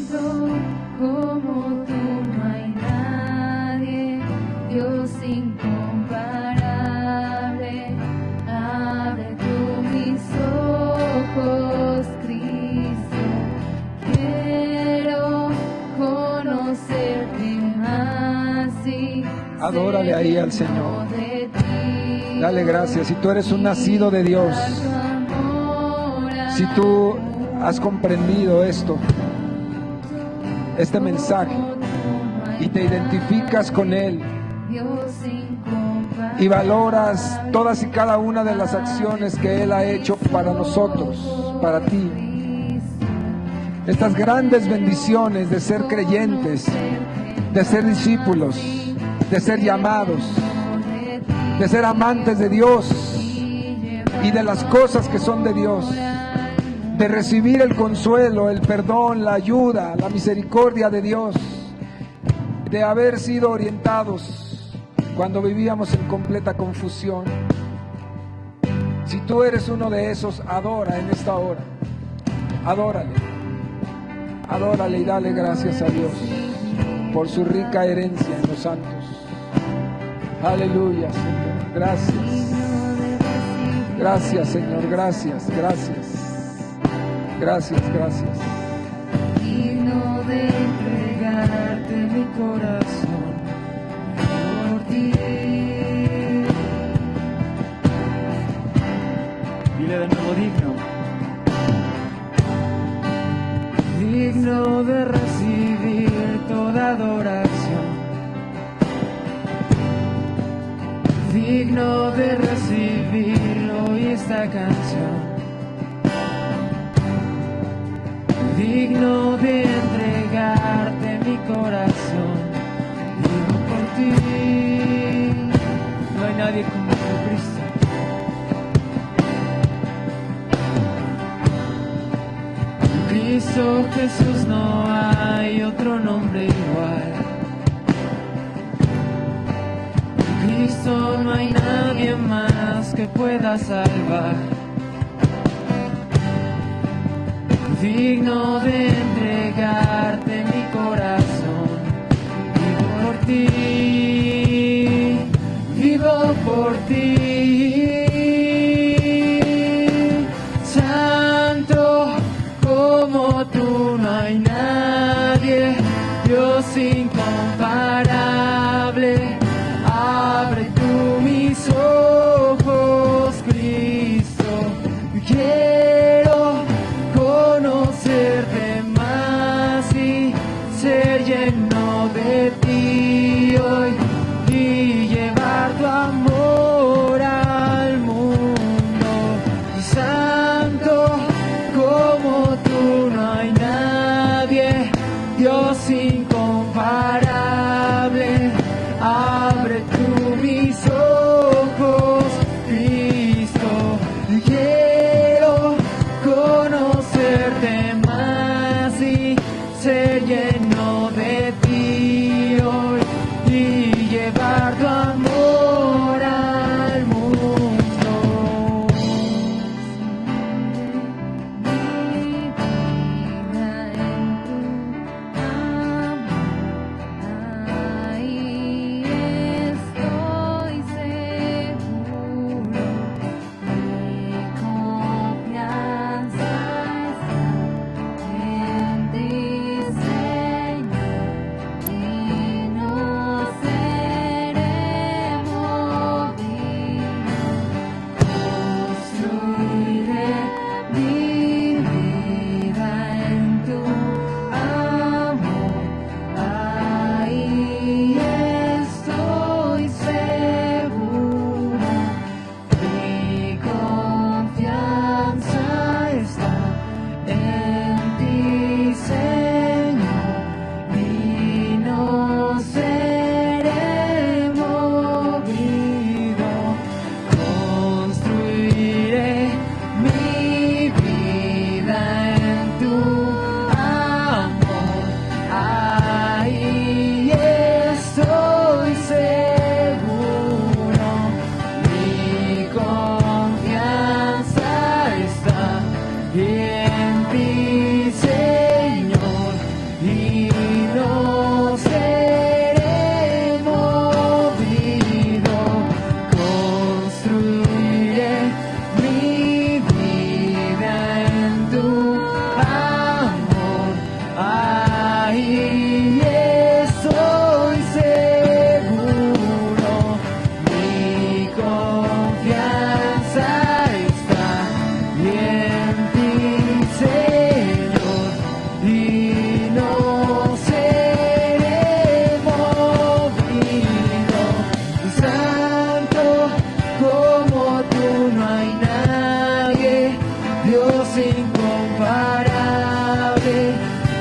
Santo como tú no hay nadie, Dios incomparable. Abre tú mis ojos, Cristo. Quiero conocerte más y Adórale ahí al Señor. de ti. Dale gracias. Si tú eres un nacido de Dios, si tú has comprendido este mensaje y te identificas con Él y valoras todas y cada una de las acciones que Él ha hecho para nosotros, para ti, estas grandes bendiciones de ser creyentes, de ser discípulos, de ser llamados, de ser amantes de Dios y de las cosas que son de Dios, de recibir el consuelo, el perdón, la ayuda, la misericordia de Dios, de haber sido orientados cuando vivíamos en completa confusión. Si tú eres uno de esos, adora en esta hora, adórale y dale gracias a Dios por su rica herencia en los santos. Aleluya, Señor, gracias. Gracias, Señor, gracias. Gracias. Digno de entregarte mi corazón por ti. Dile de nuevo, digno de recibir toda adoración, digno de recibir hoy esta canción, digno de entregarte mi corazón. Vivo por ti, no hay nadie como Cristo. Cristo Jesús, no hay otro nombre igual. Cristo, no hay nadie más que pueda salvar. Digno de entregarte mi corazón. Vivo por ti, vivo por ti. Santo como tú no hay nadie, Dios incomparable. Abre tú mis ojos, Cristo. Quiero conocerte más y y en ti, Señor, y no seré movido. Construiré mi vida en tu amor. Ahí estoy seguro, mi confianza está y en ti, Señor, y no seré movido. Santo como tú no hay nadie, Dios incomparable.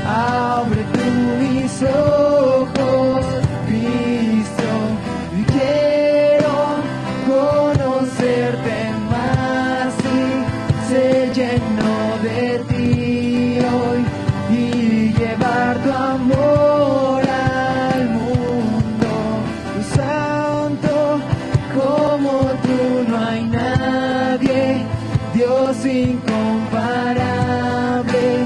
Abre tú mis ojos, Cristo, y quiero conocerte más y ser lleno de ti hoy y llevar tu amor al mundo. Santo como tú no hay nadie, Dios incomparable.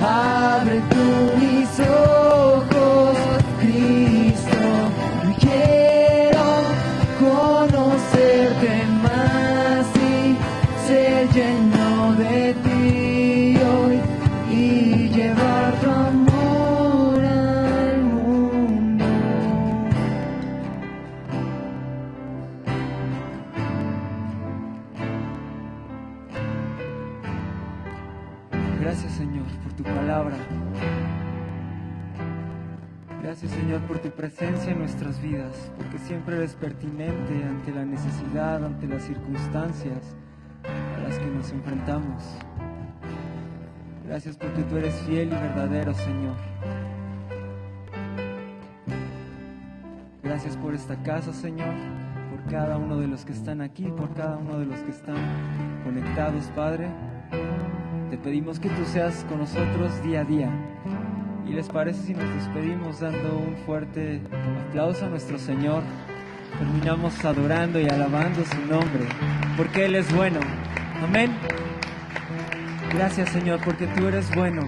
Abre tú mis ojos, Cristo, y quiero conocerte más y ser lleno de ti hoy y llevar tu amor al mundo. Gracias, Señor, por tu palabra. Gracias, Señor, por tu presencia en nuestras vidas, porque siempre eres pertinente ante la necesidad, ante las circunstancias a las que nos enfrentamos. Gracias porque tú eres fiel y verdadero, Señor. Gracias por esta casa, Señor, por cada uno de los que están aquí, por cada uno de los que están conectados, Padre. Te pedimos que tú seas con nosotros día a día. ¿Y les parece si nos despedimos dando un fuerte aplauso a nuestro Señor? Terminamos adorando y alabando su nombre, porque Él es bueno. Amén. Gracias, Señor, porque tú eres bueno.